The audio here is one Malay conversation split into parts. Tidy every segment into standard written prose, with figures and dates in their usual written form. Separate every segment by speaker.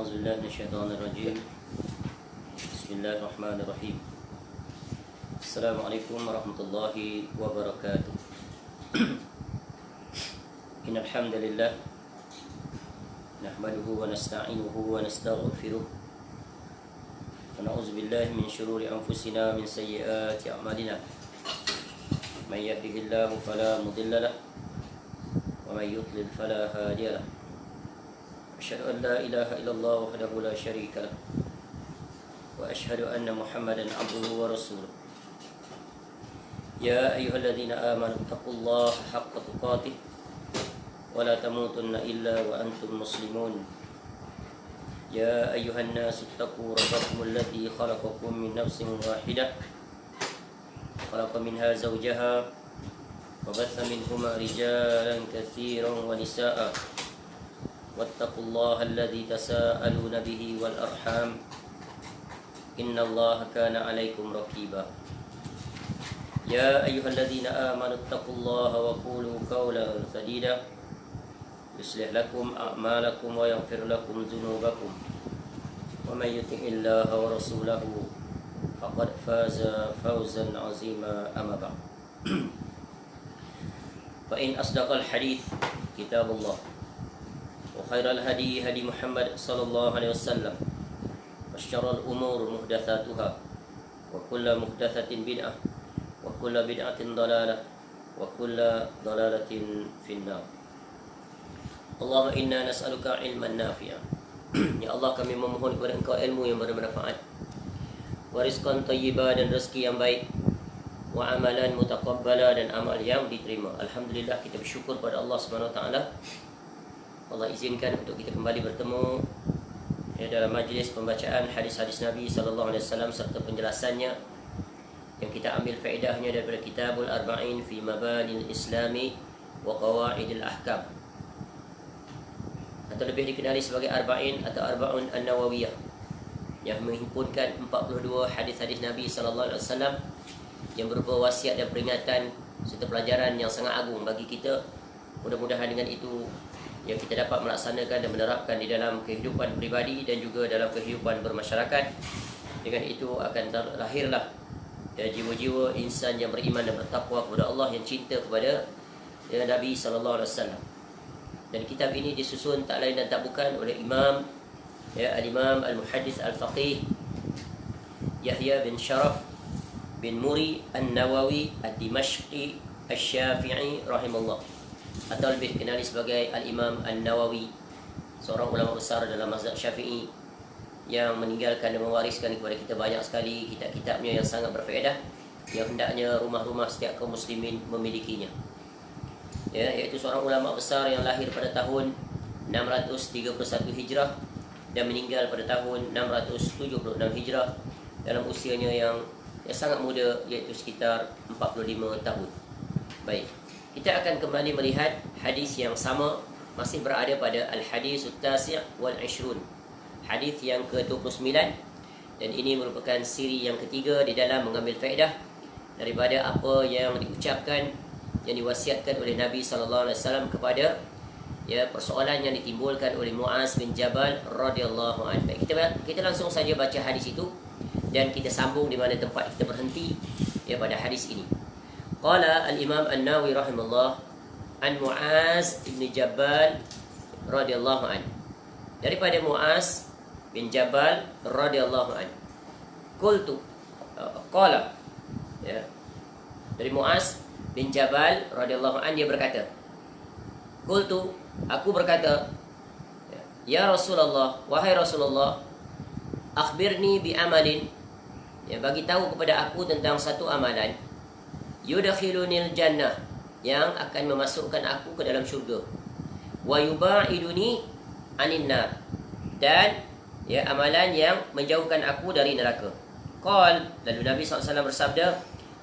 Speaker 1: أعوذ بالله من الشيطان الرجيم. بسم الله الرحمن الرحيم. السلام عليكم ورحمة الله وبركاته. إن الحمد لله نحمده ونستعينه ونستغفره ونعوذ بالله من شرور أنفسنا من سيئات أعمالنا. من يهده الله فلا مضل له ومن يضلل فلا هادي له. أشهد أن لا إله إلا الله وحده لا شريك له وأشهد أن محمدا عبده ورسوله. يا أيها الذين آمنوا اتقوا الله حق تقاته ولا تموتن إلا وأنتم مسلمون. يا أيها الناس اتقوا ربكم الذي خلقكم من نفس واحدة خلق منها زوجها وبث منهما رجالا كثيرا ونساء واتقوا الله الذي تساءلون به والأرحام إن الله كان عليكم رقيبا. يا أيها الذين آمنوا اتقوا الله وقولوا قولا سديدا يصلح لكم أعمالكم ويغفر لكم ذنوبكم ومن يطع الله ورسوله فقد فاز فوزا عظيما. أما بعد فإن أصدق الحديث كتاب الله وخير الهدي هدي محمد صلى الله عليه وسلم وشر الأمور محدثاتها وكل محدثة بدعة وكل بدعة ضلالة وكل ضلالة في النار. اللهم إنا نسألك علما نافعا. Ya Allah, kami memohon kepada Engkau ilmu yang bermanfaat, wa rizqan thayyiban, dan rezeki yang baik, wa amalan mutaqabbala, dan amal yang diterima. Alhamdulillah, kita bersyukur pada Allah Subhanahu wa taala. Allah izinkan untuk kita kembali bertemu dalam majlis pembacaan hadis-hadis Nabi sallallahu alaihi wasallam serta penjelasannya yang kita ambil faedahnya daripada Kitabul Arba'in fi Mabanil Islami wa Qawaidil Ahkam, atau lebih dikenali sebagai Arba'in atau Arba'un An-Nawawiyah, yang menghimpunkan 42 hadis-hadis Nabi sallallahu alaihi wasallam yang berupa wasiat dan peringatan serta pelajaran yang sangat agung bagi kita. Mudah-mudahan dengan itu yang kita dapat melaksanakan dan menerapkan di dalam kehidupan pribadi dan juga dalam kehidupan bermasyarakat. Dengan itu akan terlahirlah jiwa-jiwa insan yang beriman dan bertakwa kepada Allah, yang cinta kepada Nabi sallallahu alaihi wasallam. Dan kitab ini disusun tak lain dan tak bukan oleh Imam Al-Imam Al-Muhaddis Al-Faqih Yahya bin Sharaf bin Muri An-Nawawi Ad-Dimashqi Asy-Syafi'i rahimahullah, atau lebih dikenali sebagai Al-Imam An-Nawawi, seorang ulama besar dalam mazhab Syafi'i yang meninggalkan dan mewariskan kepada kita banyak sekali kitab-kitabnya yang sangat berfaedah, yang hendaknya rumah-rumah setiap kaum muslimin memilikinya. Iaitu seorang ulama besar yang lahir pada tahun 631 Hijrah dan meninggal pada tahun 676 Hijrah dalam usianya yang sangat muda, iaitu sekitar 45 tahun. Baik, kita akan kembali melihat hadis yang sama, masih berada pada Al-Hadis At-Tasi' wal-Ishrun, hadis yang ke-29, dan ini merupakan siri yang ketiga di dalam mengambil faedah daripada apa yang diucapkan, yang diwasiatkan oleh Nabi sallallahu alaihi wasallam kepada persoalan yang ditimbulkan oleh Muaz bin Jabal radhiyallahu anhu. Kita langsung saja baca hadis itu dan kita sambung di mana tempat kita berhenti pada hadis ini. Qala al-Imam An-Nawawi rahimahullah an Muaz bin Jabal radhiyallahu anhu, daripada Muaz bin Jabal radhiyallahu anhu. Qultu qala, dari Muaz bin Jabal radhiyallahu anhu, dia berkata, qultu, aku berkata, ya Rasulullah, wahai Rasulullah, akhbirni bi amalin, bagi tahu kepada aku tentang satu amalan, yudakhilunil jannah, yang akan memasukkan aku ke dalam syurga, wa yubaiduni anin nar, dan amalan yang menjauhkan aku dari neraka. Qal, lalu Nabi SAW bersabda,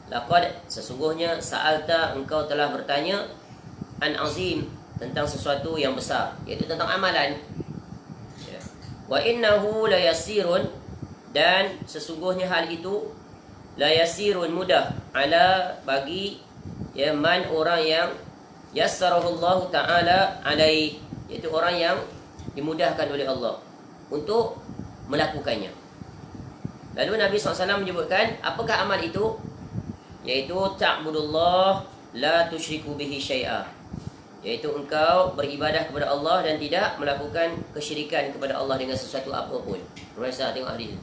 Speaker 1: laqad, sesungguhnya, sa'alta, engkau telah bertanya, an azim, tentang sesuatu yang besar, iaitu tentang amalan. Wa innahu la yasirun, dan sesungguhnya hal itu la yasirun, mudah, ala, bagi man, orang yang yassarahullahu ta'ala alaih, iaitu orang yang dimudahkan oleh Allah. untuk melakukannya. Lalu Nabi SAW menyebutkan, apakah amal itu? Iaitu ta'budullah la tusyriku bihi syai'a, iaitu engkau beribadah kepada Allah dan tidak melakukan kesyirikan kepada Allah dengan sesuatu apapun. Pemirsa tengok hadis.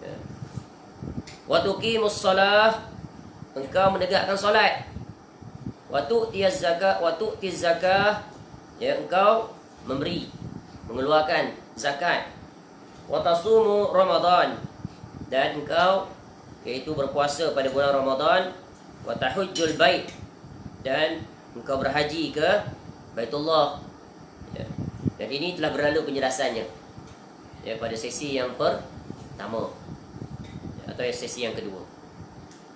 Speaker 1: Ya. Wa tuqimus shalah, engkau menegakkan solat. Wa tu'tiyaz zakah, ya, engkau mengeluarkan zakat. Wa tasumu Ramadan, dan engkau iaitu berpuasa pada bulan Ramadan. Wa tahujjul bait, dan engkau berhaji ke Baitullah. Ya. Dan ini telah berlalu penjelasannya, ya, pada sesi yang pertama, ya, atau sesi yang kedua.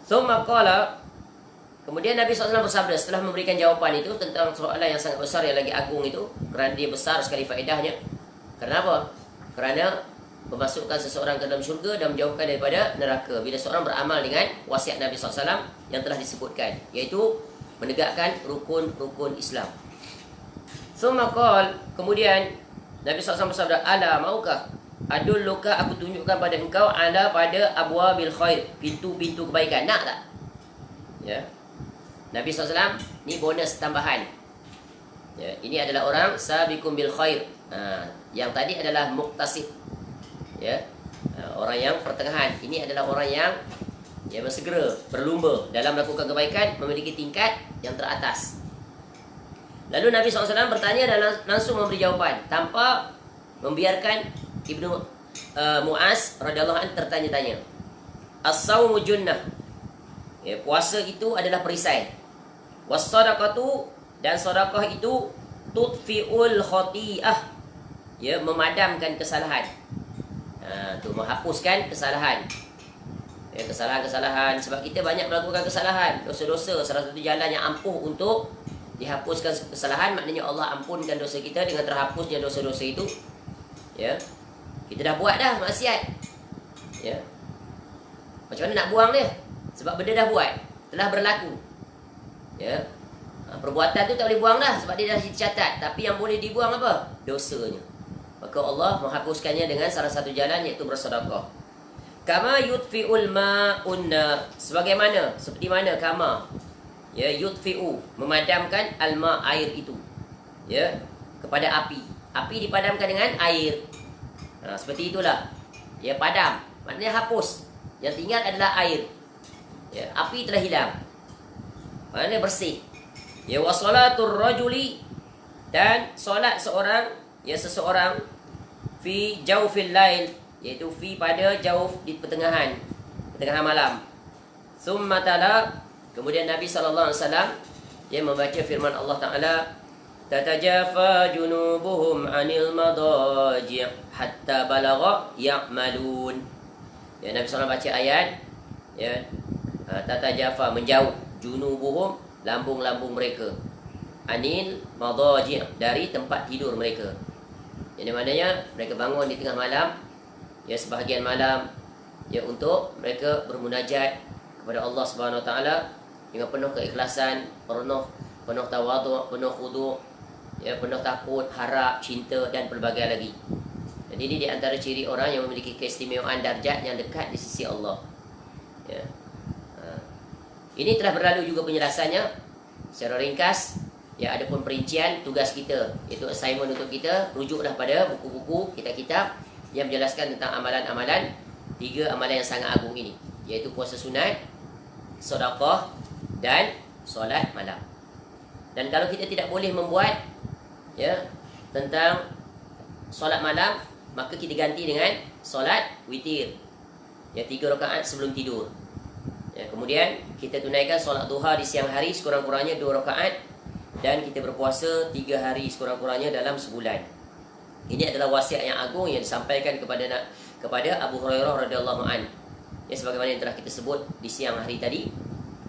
Speaker 1: Thumma qala, kemudian Nabi SAW bersabda setelah memberikan jawapan itu tentang soalan yang sangat besar, yang lagi agung itu, kerana dia besar sekali faedahnya. Kenapa? Kerana memasukkan seseorang ke dalam syurga dan menjauhkan daripada neraka bila seorang beramal dengan wasiat Nabi SAW yang telah disebutkan, iaitu menegakkan rukun-rukun Islam. Thumma qala, kemudian Nabi SAW bersabda, ala maukah adulluka, aku tunjukkan pada engkau, ala pada abwabil khair, pintu-pintu kebaikan. Nak tak? Ya. Nabi SAW ni bonus tambahan. Ya, ini adalah orang sabiqum bil khair. Yang tadi adalah muqtasid. Ya. Orang yang pertengahan. Ini adalah orang yang bersegera, berlumba dalam melakukan kebaikan, memiliki tingkat yang teratas. Lalu Nabi SAW bertanya dan langsung memberi jawapan tanpa membiarkan Ibnu Mu'az radhiyallahu anhu tertanya-tanya. As-sawmu junnah, ya, puasa itu adalah perisai. Was-sadaqatu, dan sedekah itu tutfi'ul khati'ah, ya, memadamkan kesalahan. Tu menghapuskan kesalahan. Ya, kesalahan-kesalahan, sebab kita banyak melakukan kesalahan, dosa-dosa. Salah satu jalan yang ampuh untuk dihapuskan kesalahan, maknanya Allah ampunkan dosa kita dengan terhapusnya dosa-dosa itu. Ya, kita dah buat dah maksiat. Ya, macam mana nak buang dia? Sebab benda dah buat, telah berlaku. Ya, perbuatan tu tak boleh buang dah, sebab dia dah dicatat. Tapi yang boleh dibuang apa? Dosanya. Maka Allah menghapuskannya dengan salah satu jalan, iaitu bersedekah. Kama yutfi'ul ma'un nar, sebagaimana, seperti mana kama, ya, yutfi'u, memadamkan alma, air itu, ya, kepada api. Api dipadamkan dengan air. Seperti itulah, ya, padam, maknanya hapus. Yang tinggal adalah air. Ya, api telah hilang, maknanya bersih. Ya, wa salatur rajuli, dan solat seorang, ya, seseorang, fi jawfil lail, iaitu fi pada jauh, di pertengahan malam. Summa tala, kemudian Nabi SAW dia membaca firman Allah Ta'ala, tatajafa junubuhum anil madaji' hatta balagha ya'malun. Ya, Nabi SAW baca ayat, ya, tatajafa, menjauh, junubuhum, lambung-lambung mereka, anil madaji', dari tempat tidur mereka. Yang maknanya mereka bangun di tengah malam, ya, sebahagian malam, ya, untuk mereka bermunajat kepada Allah Subhanahu Wa Taala dengan penuh keikhlasan, penuh tawaduk, penuh khudu', ya, penuh takut, harap, cinta, dan pelbagai lagi. Dan ini di antara ciri orang yang memiliki keistimewaan darjat yang dekat di sisi Allah. Ya. Ini telah berlalu juga penjelasannya secara ringkas. Ya, ada pun perincian tugas kita, iaitu assignment untuk kita, rujuklah pada buku-buku, kitab-kitab yang menjelaskan tentang amalan-amalan, 3 amalan yang sangat agung ini, iaitu puasa sunat, sedekah, dan solat malam. Dan kalau kita tidak boleh membuat, ya, tentang solat malam, maka kita ganti dengan solat witir, ya, 3 rakaat sebelum tidur. Ya, kemudian kita tunaikan solat duha di siang hari sekurang-kurangnya 2 rakaat, dan kita berpuasa 3 hari sekurang-kurangnya dalam sebulan. Ini adalah wasiat yang agung yang disampaikan kepada Abu Hurairah radhiyallahu an. Ya, sebagaimana yang telah kita sebut di siang hari tadi.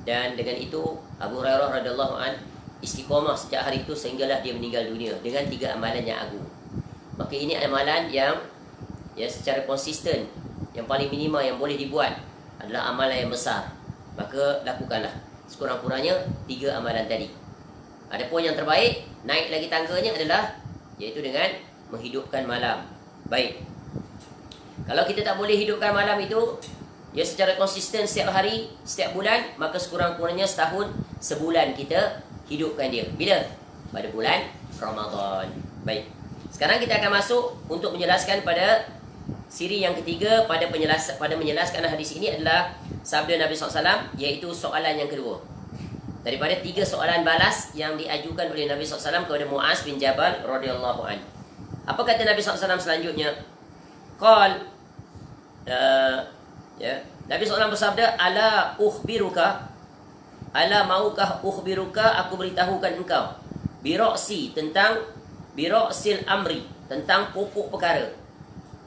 Speaker 1: Dan dengan itu Abu Hurairah radhiyallahu an istiqamah sejak hari itu sehinggalah dia meninggal dunia dengan 3 amalan yang agung. Maka ini amalan yang, ya, secara konsisten, yang paling minima yang boleh dibuat adalah amalan yang besar. Maka lakukanlah sekurang-kurangnya 3 amalan tadi. Adapun yang terbaik, naik lagi tangganya adalah, iaitu dengan menghidupkan malam, Baik. Kalau kita tak boleh hidupkan malam itu ya secara konsisten setiap hari, setiap bulan, maka sekurang-kurangnya setahun, sebulan kita hidupkan dia. Bila? Pada bulan Ramadan. Baik. Sekarang kita akan masuk untuk menjelaskan pada siri yang ketiga pada menjelaskan hadis ini adalah sabda Nabi SAW, iaitu soalan yang kedua. Daripada 3 soalan balas yang diajukan oleh Nabi SAW kepada Muaz bin Jabal radhiyallahu anhu. Apa kata Nabi SAW selanjutnya? Nabi SAW bersabda, ala maukah ukhbiruka, aku beritahukan engkau, biroksil amri, tentang pokok perkara.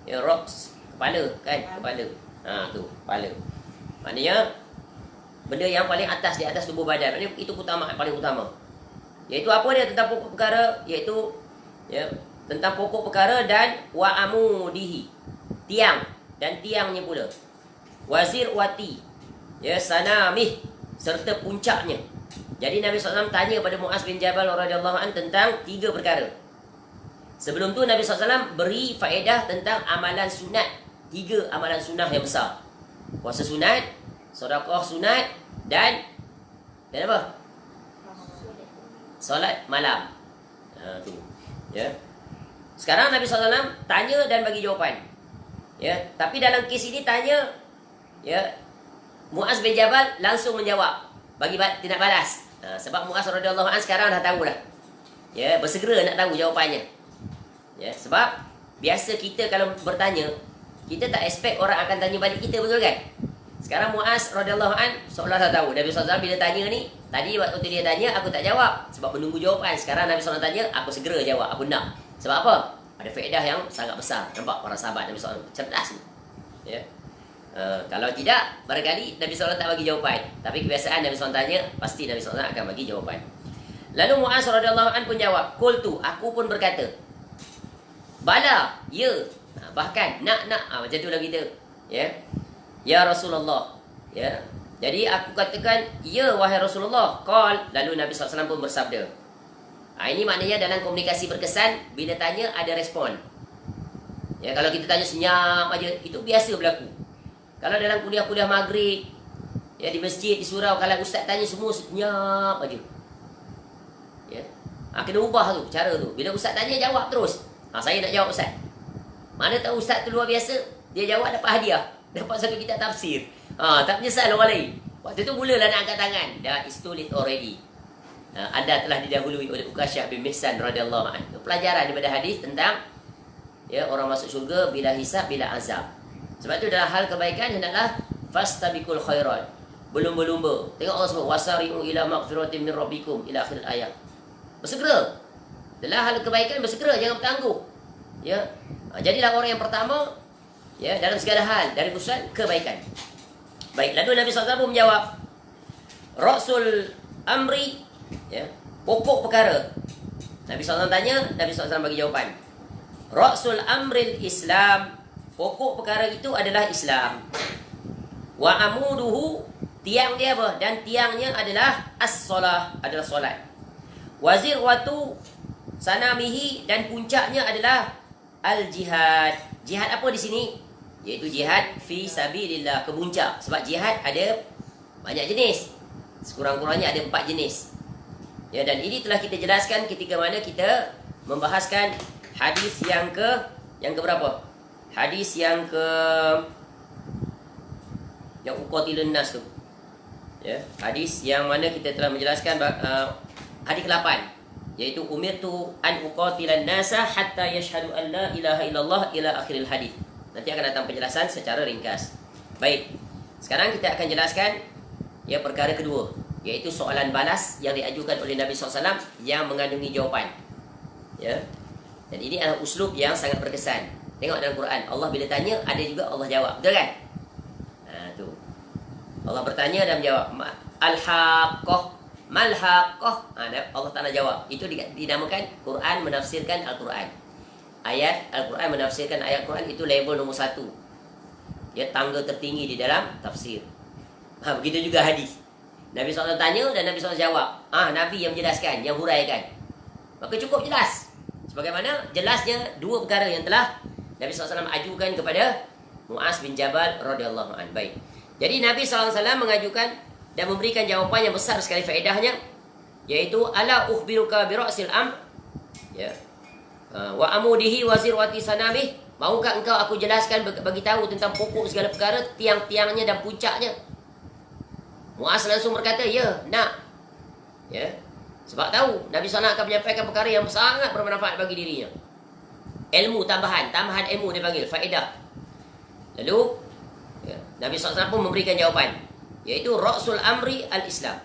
Speaker 1: Ya, roks, kepala kan, kepala. Tu, kepala. Maknanya benda yang paling atas di atas tubuh badan. Maknanya itu paling utama. Iaitu apa dia? Tentang pokok perkara, iaitu tentang pokok perkara dan wa amudihi, tiang dan tiangnya pula. Wazir wati, sanamih, serta puncaknya. Jadi Nabi SAW tanya pada Muaz bin Jabal radhiyallahu anhu tentang 3 perkara. Sebelum tu Nabi SAW beri faedah tentang amalan sunat. 3 amalan sunnah yang besar. Puasa sunat, sedekah sunat, dan apa? Solat malam. Tu. Sekarang Nabi SAW tanya dan bagi jawapan. Tapi dalam kes ini tanya, Muaz bin Jabal langsung menjawab, bagi tindak balas. Sebab Muaz radhiyallahu anhu sekarang dah tahu dah. Bersegera nak tahu jawapannya. Sebab biasa kita kalau bertanya, kita tak expect orang akan tanya balik kita, betul kan? Sekarang Muaz radhiyallahu anhu seolah dah tahu. Nabi SAW bila tanya ni, tadi waktu dia tanya aku tak jawab sebab menunggu jawapan. Sekarang Nabi SAW tanya, aku segera jawab, aku nak. Sebab apa? Ada faedah yang sangat besar. Nampak para sahabat Nabi SAW cerdas ni. Kalau tidak, barangkali Nabi SAW tak bagi jawapan. Tapi kebiasaan Nabi SAW tanya, pasti Nabi SAW akan bagi jawapan. Lalu Muaz radhiyallahu anhu pun jawab, qultu, aku pun berkata, bala, ya, bahkan nak macam tu lah kita. Ya Rasulullah. Jadi aku katakan, ya wahai Rasulullah. Lalu Nabi SAW pun bersabda. Ini maknanya dalam komunikasi berkesan, bila tanya ada respon. Kalau kita tanya senyap aja, itu biasa berlaku. Kalau dalam kuliah-kuliah maghrib, di masjid, di surau, kalau ustaz tanya semua senyap aja. Kena ubah tu, cara tu. Bila ustaz tanya, jawab terus. Saya nak jawab ustaz. Mana tahu ustaz tu luar biasa, dia jawab dapat hadiah, dapat satu kitab tafsir. Tak menyesal orang lain. Waktu tu mulalah nak angkat tangan. Dah is too late already. Anda telah didahului oleh Uqasyah bin Mihsan radhiyallahu anhu. Pelajaran daripada hadis tentang orang masuk syurga bila hisab, bila azab. Sebab tu dalam hal kebaikan hendaklah fastabiqul khairat. Berlumba-lumba. Tengok Allah sebut wasari'u ila maghfiratin min rabbikum ila akhir ayat. Bersegera. Dalam hal kebaikan bersegera, jangan bertangguh. Jadilah orang yang pertama dalam segala hal dari urusan kebaikan. Baik, lalu Nabi SAW menjawab, Rasul amri, pokok perkara. Nabi SAW tanya, Nabi SAW bagi jawapan. Rasul amril Islam, pokok perkara itu adalah Islam. Wa amuduhu, tiang dia apa? Dan tiangnya adalah as-salah, adalah solat. Wazir watu sanamihi, dan puncaknya adalah al-jihad. Jihad apa di sini? Iaitu jihad fi sabilillah, ke puncak. Sebab jihad ada banyak jenis. Sekurang-kurangnya ada 4 jenis. Dan ini telah kita jelaskan ketika mana kita membahaskan hadis yang berapa? Hadis yang uqatilun nas tu. Hadis yang mana kita telah menjelaskan hadis ke-8, iaitu umirtu an uqatilan nasa hatta yashhadu an la ilaha illallah ila akhiril hadis. Nanti akan datang penjelasan secara ringkas. Baik. Sekarang kita akan jelaskan perkara kedua, iaitu soalan balas yang diajukan oleh Nabi SAW yang mengandungi jawapan. Dan ini adalah uslub yang sangat berkesan. Tengok dalam Quran, Allah bila tanya, ada juga Allah jawab. Betul kan? Tu. Allah bertanya dan menjawab. Al-haqqah, mal-haqqah. Allah Ta'ala jawab. Itu dinamakan Quran menafsirkan Al-Quran. Ayat Al-Quran menafsirkan ayat Quran itu label nombor 1. Dia tangga tertinggi di dalam tafsir. Begitu juga hadis. Nabi SAW tanya dan Nabi SAW jawab. Nabi yang menjelaskan, yang huraikan. Maka cukup jelas. Sebagaimana jelasnya 2 perkara yang telah Nabi SAW ajukan kepada Muaz bin Jabal radhiyallahu anhu. Baik. Jadi Nabi SAW mengajukan dan memberikan jawapan yang besar sekali faedahnya, yaitu ala ukhbiruka bi ra'sil amr, ya, wa amudihi wa zirwati sanamih. Maukah engkau aku jelaskan, bagi tahu tentang pokok segala perkara, tiang-tiangnya dan puncaknya? Muaz langsung berkata, ya, nak. Ya. Sebab tahu Nabi SAW akan menyampaikan perkara yang sangat bermanfaat bagi dirinya. Ilmu tambahan ilmu dia panggil, faedah. Lalu ya, Nabi SAW pun memberikan jawapan, yaitu Ra'sul Amri Al-Islam.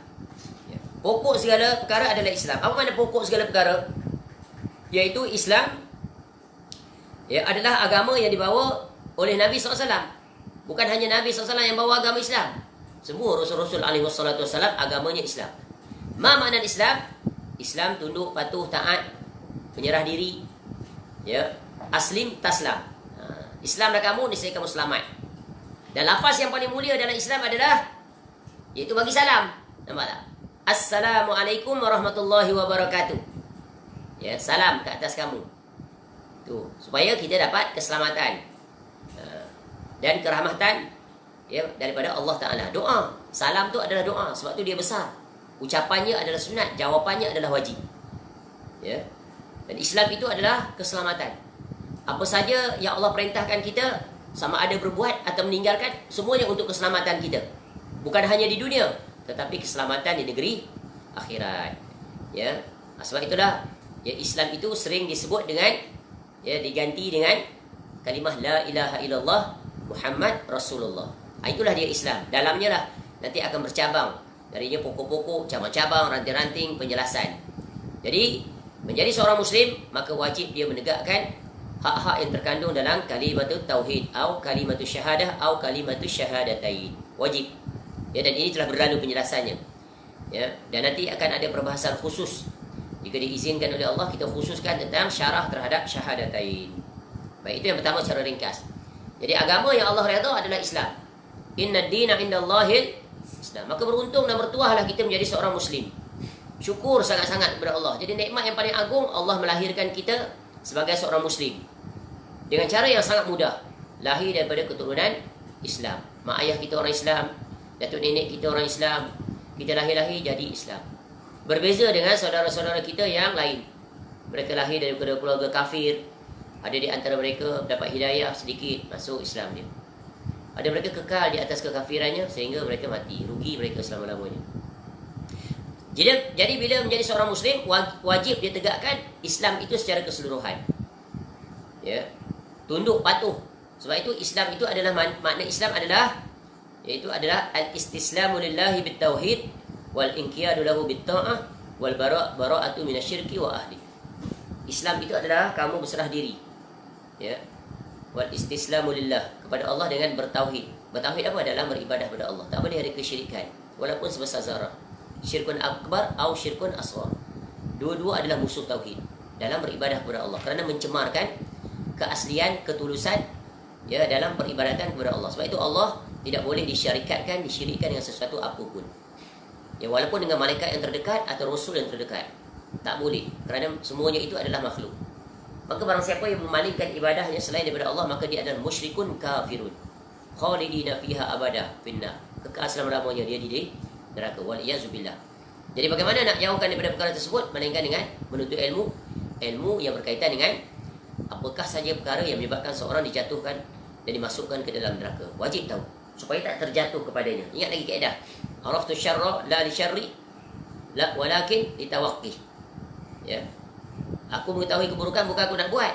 Speaker 1: Ya, pokok segala perkara adalah Islam. Apa makna pokok segala perkara? Yaitu Islam, ya, adalah agama yang dibawa oleh Nabi SAW. Bukan hanya Nabi SAW yang bawa agama Islam. Semua Rasul-Rasul alaihi wassalatu wassalam agamanya Islam. Ma makna Islam? Islam tunduk, patuh, taat, menyerah diri. Ya, aslim taslam. Islamlah kamu, niscaya kamu selamat. Dan lafaz yang paling mulia dalam Islam adalah, iaitu bagi salam. Nampak tak? Assalamualaikum warahmatullahi wabarakatuh. Ya, salam ke atas kamu. Tu, supaya kita dapat keselamatan dan kerahmatan, ya, daripada Allah Ta'ala. Doa. Salam tu adalah doa. Sebab tu dia besar. Ucapannya adalah sunat, jawapannya adalah wajib. Ya. Dan Islam itu adalah keselamatan. Apa saja yang Allah perintahkan kita, sama ada berbuat atau meninggalkan, semuanya untuk keselamatan kita. Bukan hanya di dunia, tetapi keselamatan di negeri akhirat. Ya. Sebab itulah, ya, Islam itu sering disebut dengan, ya, diganti dengan kalimah la ilaha illallah Muhammad Rasulullah. Itulah dia Islam. Dalamnya lah nanti akan bercabang. Darinya pokok-pokok, cabang-cabang, ranting-ranting, penjelasan. Jadi, menjadi seorang Muslim, maka wajib dia menegakkan hak-hak yang terkandung dalam kalimatul tauhid, atau kalimatul syahadah, atau kalimatul syahadatain. Wajib. Ya, dan ini telah berlalu penjelasannya. Ya, dan nanti akan ada perbahasan khusus. Jika diizinkan oleh Allah, kita khususkan tentang syarah terhadap syahadatain. Baik, itu yang pertama secara ringkas. Jadi agama yang Allah redha adalah Islam. Inna ad-dina indallahil Islam. Maka beruntung dan bertuahlah kita menjadi seorang Muslim. Syukur sangat-sangat kepada Allah. Jadi nikmat yang paling agung, Allah melahirkan kita sebagai seorang Muslim dengan cara yang sangat mudah. Lahir daripada keturunan Islam. Mak ayah kita orang Islam, datuk nenek kita orang Islam. Kita lahir-lahir jadi Islam. Berbeza dengan saudara-saudara kita yang lain. Mereka lahir daripada keluarga kafir. Ada di antara mereka dapat hidayah sedikit, masuk Islam dia. Ada mereka kekal di atas kekafirannya sehingga mereka mati. Rugi mereka selama-lamanya. Jadi bila menjadi seorang Muslim, wajib dia tegakkan Islam itu secara keseluruhan. Ya. Tunduk, patuh. Sebab itu Islam itu adalah, makna Islam adalah, iaitu adalah al-istislamu lillahi bit-tauhid wal inqiyadu lahu bit-ta'ah wal bara'atu minasyirki wa ahli. Islam itu adalah kamu berserah diri. Ya. Wal istislamu lillah, kepada Allah dengan bertauhid. Bertauhid apa? Dalam beribadah kepada Allah. Tak boleh ada kesyirikan walaupun sebesar zarah. Syirkun akbar atau syirkun asghar. Dua-dua adalah musuh tauhid dalam beribadah kepada Allah, kerana mencemarkan keaslian, ketulusan, ya, dalam peribadatan kepada Allah. Sebab itu Allah tidak boleh disyirikkan dengan sesuatu apapun. Ya, walaupun dengan malaikat yang terdekat atau rasul yang terdekat. Tak boleh, kerana semuanya itu adalah makhluk. Maka barang siapa yang memalingkan ibadahnya selain daripada Allah, maka dia adalah musyrikun kafirun. Khalidina fiha abada finnar. Kekal selama-lamanya dia di neraka. Wal iyazubillah. Jadi bagaimana nak jauhkan daripada perkara tersebut? Melainkan dengan menuntut ilmu yang berkaitan dengan apakah saja perkara yang menyebabkan seorang dijatuhkan dan dimasukkan ke dalam neraka. Wajib tahu supaya tak terjatuh kepadanya. Ingat lagi kaedah. Araftu syarra la li syarri la walakin litawaqqi. Ya. Aku mengetahui keburukan bukan aku nak buat,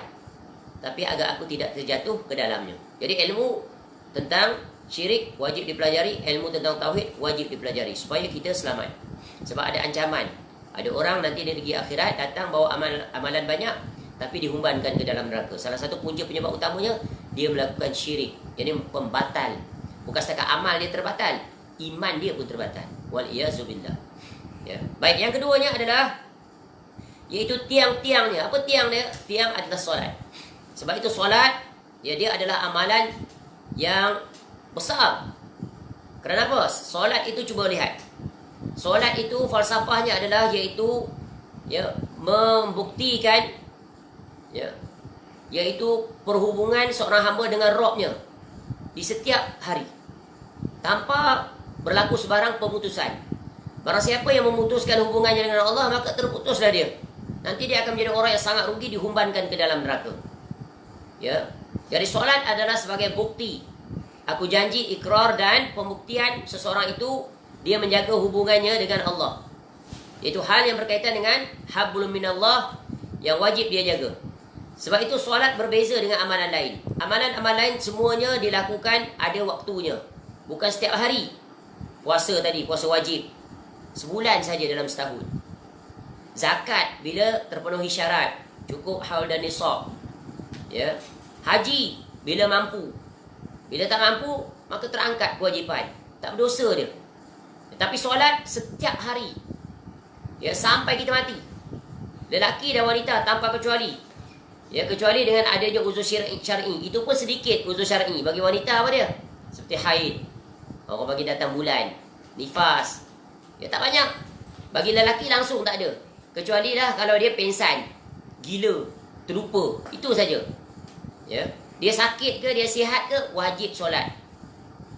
Speaker 1: tapi agar aku tidak terjatuh ke dalamnya. Jadi ilmu tentang syirik wajib dipelajari, ilmu tentang tauhid wajib dipelajari supaya kita selamat. Sebab ada ancaman. Ada orang nanti di negeri akhirat datang bawa amalan banyak tapi dihumbankan ke dalam neraka. Salah satu punca penyebab utamanya dia melakukan syirik. Jadi pembatal. Bukan setakat amal dia terbatal, iman dia pun terbatal. Wal iyazubillah. Ya. Baik, yang keduanya adalah iaitu tiang-tiangnya. Apa tiang dia? Tiang adalah solat. Sebab itu solat, ya, dia adalah amalan yang besar. Kerana apa? Solat itu, cuba lihat. Solat itu falsafahnya adalah iaitu, ya, membuktikan, ya, Iaitu perhubungan seorang hamba dengan Rabb-nya di setiap hari, tanpa berlaku sebarang pemutusan. Barang siapa yang memutuskan hubungannya dengan Allah, maka terputuslah dia. Nanti dia akan menjadi orang yang sangat rugi, dihumbankan ke dalam neraka. Ya. Jadi solat adalah sebagai bukti. Aku janji, ikrar dan pembuktian seseorang itu dia menjaga hubungannya dengan Allah. Itu hal yang berkaitan dengan hablum minallah yang wajib dia jaga. Sebab itu solat berbeza dengan amalan lain. Amalan-amalan lain semuanya dilakukan ada waktunya. Bukan setiap hari. Puasa tadi, puasa wajib. Sebulan saja dalam setahun. Zakat bila terpenuhi syarat, cukup haul dan nisab. Ya. Haji bila mampu. Bila tak mampu, maka terangkat kewajipan. Tak berdosa dia. Tapi solat setiap hari. Ya, sampai kita mati. Lelaki dan wanita tanpa kecuali. Ya, kecuali dengan adanya uzur syar'i. Itu pun sedikit uzur syar'i. Bagi wanita apa dia? Seperti haid. Orang bagi datang bulan, nifas. Ya, tak banyak. Bagi lelaki langsung tak ada. Kecuali dah kalau dia pengsan, gila, terlupa. Itu saja. Ya. Dia sakit ke, dia sihat ke, wajib solat.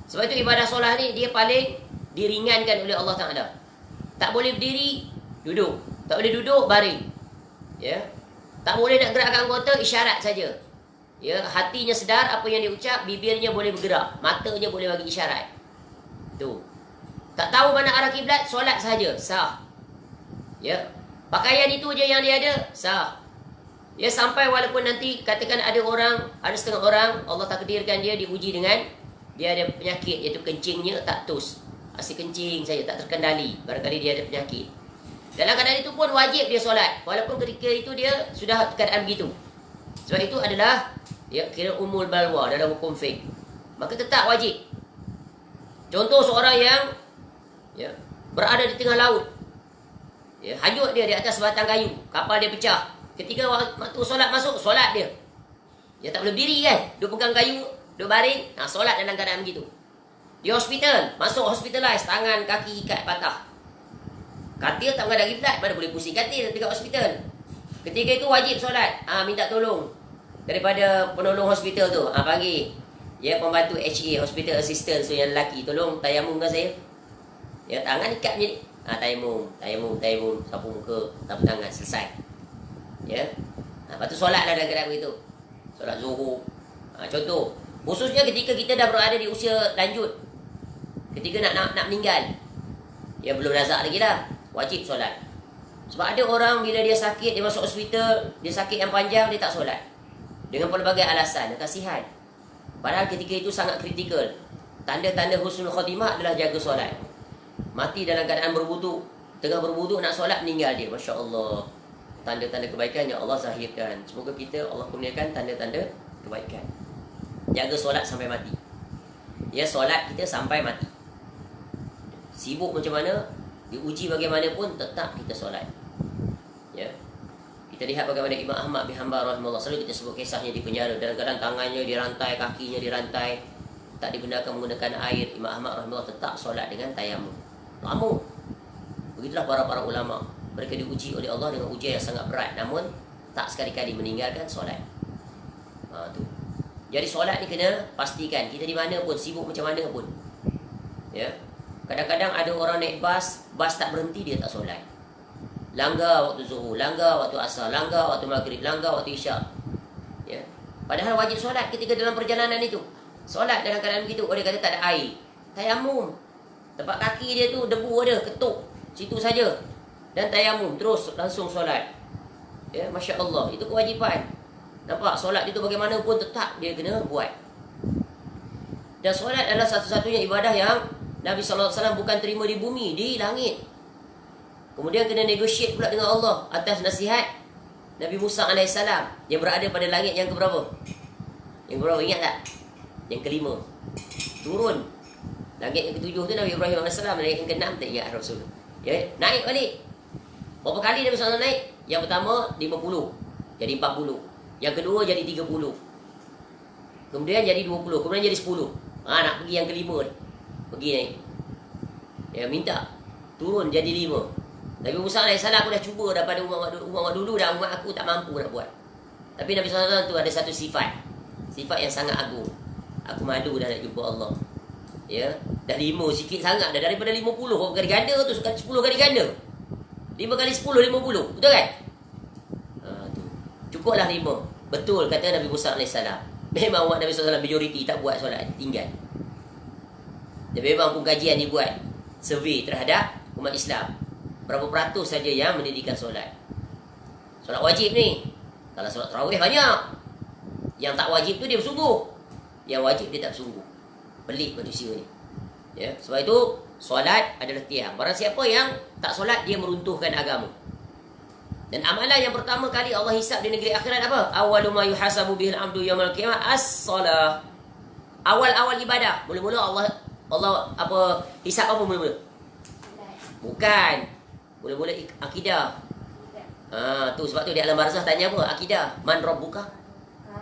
Speaker 1: Sebab itu ibadah solat ni dia paling diringankan oleh Allah Ta'ala. Tak boleh berdiri, duduk. Tak boleh duduk, baring. Ya. Tak boleh nak gerakkan anggota, isyarat saja. Ya, hatinya sedar apa yang dia ucap, bibirnya boleh bergerak, matanya boleh bagi isyarat. Tu. Tak tahu mana arah kiblat, solat saja, sah. Ya. Pakaian itu je yang dia ada, sah. Ya, sampai walaupun nanti katakan ada setengah orang Allah takdirkan dia diuji dengan dia ada penyakit, iaitu kencingnya tak tus. Asyik kencing saja, tak terkendali. Barangkali dia ada penyakit. Dalam keadaan itu pun wajib dia solat, walaupun ketika itu dia sudah keadaan begitu. Sebab itu adalah ya, kira umul balwa dalam hukum fiqh. Maka tetap wajib. Contoh seorang yang ya, berada di tengah laut. Ya, hanyut dia di atas batang kayu, kapal dia pecah. Ketika waktu solat masuk, solat dia. Dia tak boleh berdiri kan, dia pegang kayu, dia baring, solat dalam keadaan begitu. Di hospital, masuk hospitalize, tangan kaki ikat patah. Katil tak menghadap kiblat, mana boleh pusing katil dekat hospital. Ketika itu wajib solat. Minta tolong daripada penolong hospital tu. Panggil ya, pembantu HA, hospital assistant tu yang lelaki, tolong tayamumkan saya. Ya, tangan ikat je. Tayamum. Sapu muka, sapu tangan, selesai. Ya. Lepas tu solatlah dalam keadaan begitu. Solat zuhur. Contoh, khususnya ketika kita dah berada di usia lanjut. Ketika nak meninggal. Ya, belum nazak lagi lah. Wajib solat. Sebab ada orang bila dia sakit, dia masuk hospital, dia sakit yang panjang, dia tak solat. Dengan pelbagai alasan, kasihan. Padahal ketika itu sangat kritikal. Tanda-tanda husnul khatimah adalah jaga solat. Mati dalam keadaan berwuduk. Tengah berwuduk nak solat, meninggal dia. Masya Allah. Tanda-tanda kebaikan yang Allah zahirkan. Semoga kita Allah kurniakan tanda-tanda kebaikan. Jaga solat sampai mati. Ya, solat kita sampai mati. Sibuk macam mana, diuji bagaimanapun, tetap kita solat. Ya. Kita lihat bagaimana Imam Ahmad bin Hanbal rahimahullah, selalu kita sebut kisahnya di penjara. Kadang-kadang tangannya dirantai, kakinya dirantai, tak dibenarkan menggunakan air. Imam Ahmad rahimahullah tetap solat dengan tayamum. Lama. Begitulah para ulama. Mereka diuji oleh Allah dengan ujian yang sangat berat, namun tak sekali-kali meninggalkan solat. Tu. Jadi solat ni kena pastikan. Kita di mana pun, sibuk macam mana pun. Ya. Kadang-kadang ada orang naik bas tak berhenti, dia tak solat. Langgar waktu zuhur, langgar waktu asar, langgar waktu maghrib, langgar waktu isyak. Ya. Padahal wajib solat ketika dalam perjalanan itu. Solat dalam keadaan begitu, orang kata tak ada air. Tayamum. Tempat kaki dia tu debu ada, ketuk. Situ saja. Dan tayamum, terus langsung solat. Ya, Masya Allah, itu kewajipan. Nampak, solat itu bagaimanapun tetap dia kena buat. Dan solat adalah satu-satunya ibadah yang Nabi SAW bukan terima di bumi, di langit. Kemudian kena negotiate pula dengan Allah atas nasihat Nabi Musa AS yang berada pada langit yang keberapa? Yang keberapa, ingat tak? Yang kelima. Turun. Langit yang ketujuh tu Nabi Ibrahim AS, langit yang keenam tak ingat Rasul. Ya, naik balik. Berapa kali Nabi SAW naik? Yang pertama 50, jadi 40. Yang kedua jadi 30. Kemudian jadi 20, kemudian jadi 10. Nak pergi yang kelima ni. Pergi naik. Ya, minta turun jadi 5. Nabi Musa AS, aku dah cuba daripada umat dulu, dan umat aku tak mampu nak buat. Tapi Nabi SAW tu ada satu sifat. Sifat yang sangat agung. Aku malu dah nak jumpa Allah. Ya, dah 5 sikit sangat dah. Daripada 50 kali ganda tu, 10 kali ganda. 5 kali 10, 50. Betul kan? Tu. Cukuplah 5. Betul kata Nabi Musa AS. Memang umat Nabi SAW majoriti tak buat solat, tinggal. Dan memang pun kajian dibuat, survey terhadap umat Islam. Berapa peratus saja yang mendirikan solat. Solat wajib ni. Kalau solat tarawih banyak. Yang tak wajib tu dia bersungguh. Yang wajib dia tak bersungguh. Pelik manusia ni. Ya, sebab itu solat adalah tiang. Barang siapa yang tak solat, dia meruntuhkan agama. Dan amalan yang pertama kali Allah hisab di negeri akhirat apa? Awwalu ma yuhasabu bihil abdu yaumil qiyamah as-salah. Awal-awal ibadah. Mula-mula Allah apa hisab apa mula-mula? Bukan. Mula-mula akidah. Tu sebab tu di alam barzah tanya apa? Akidah. Man rabbuka?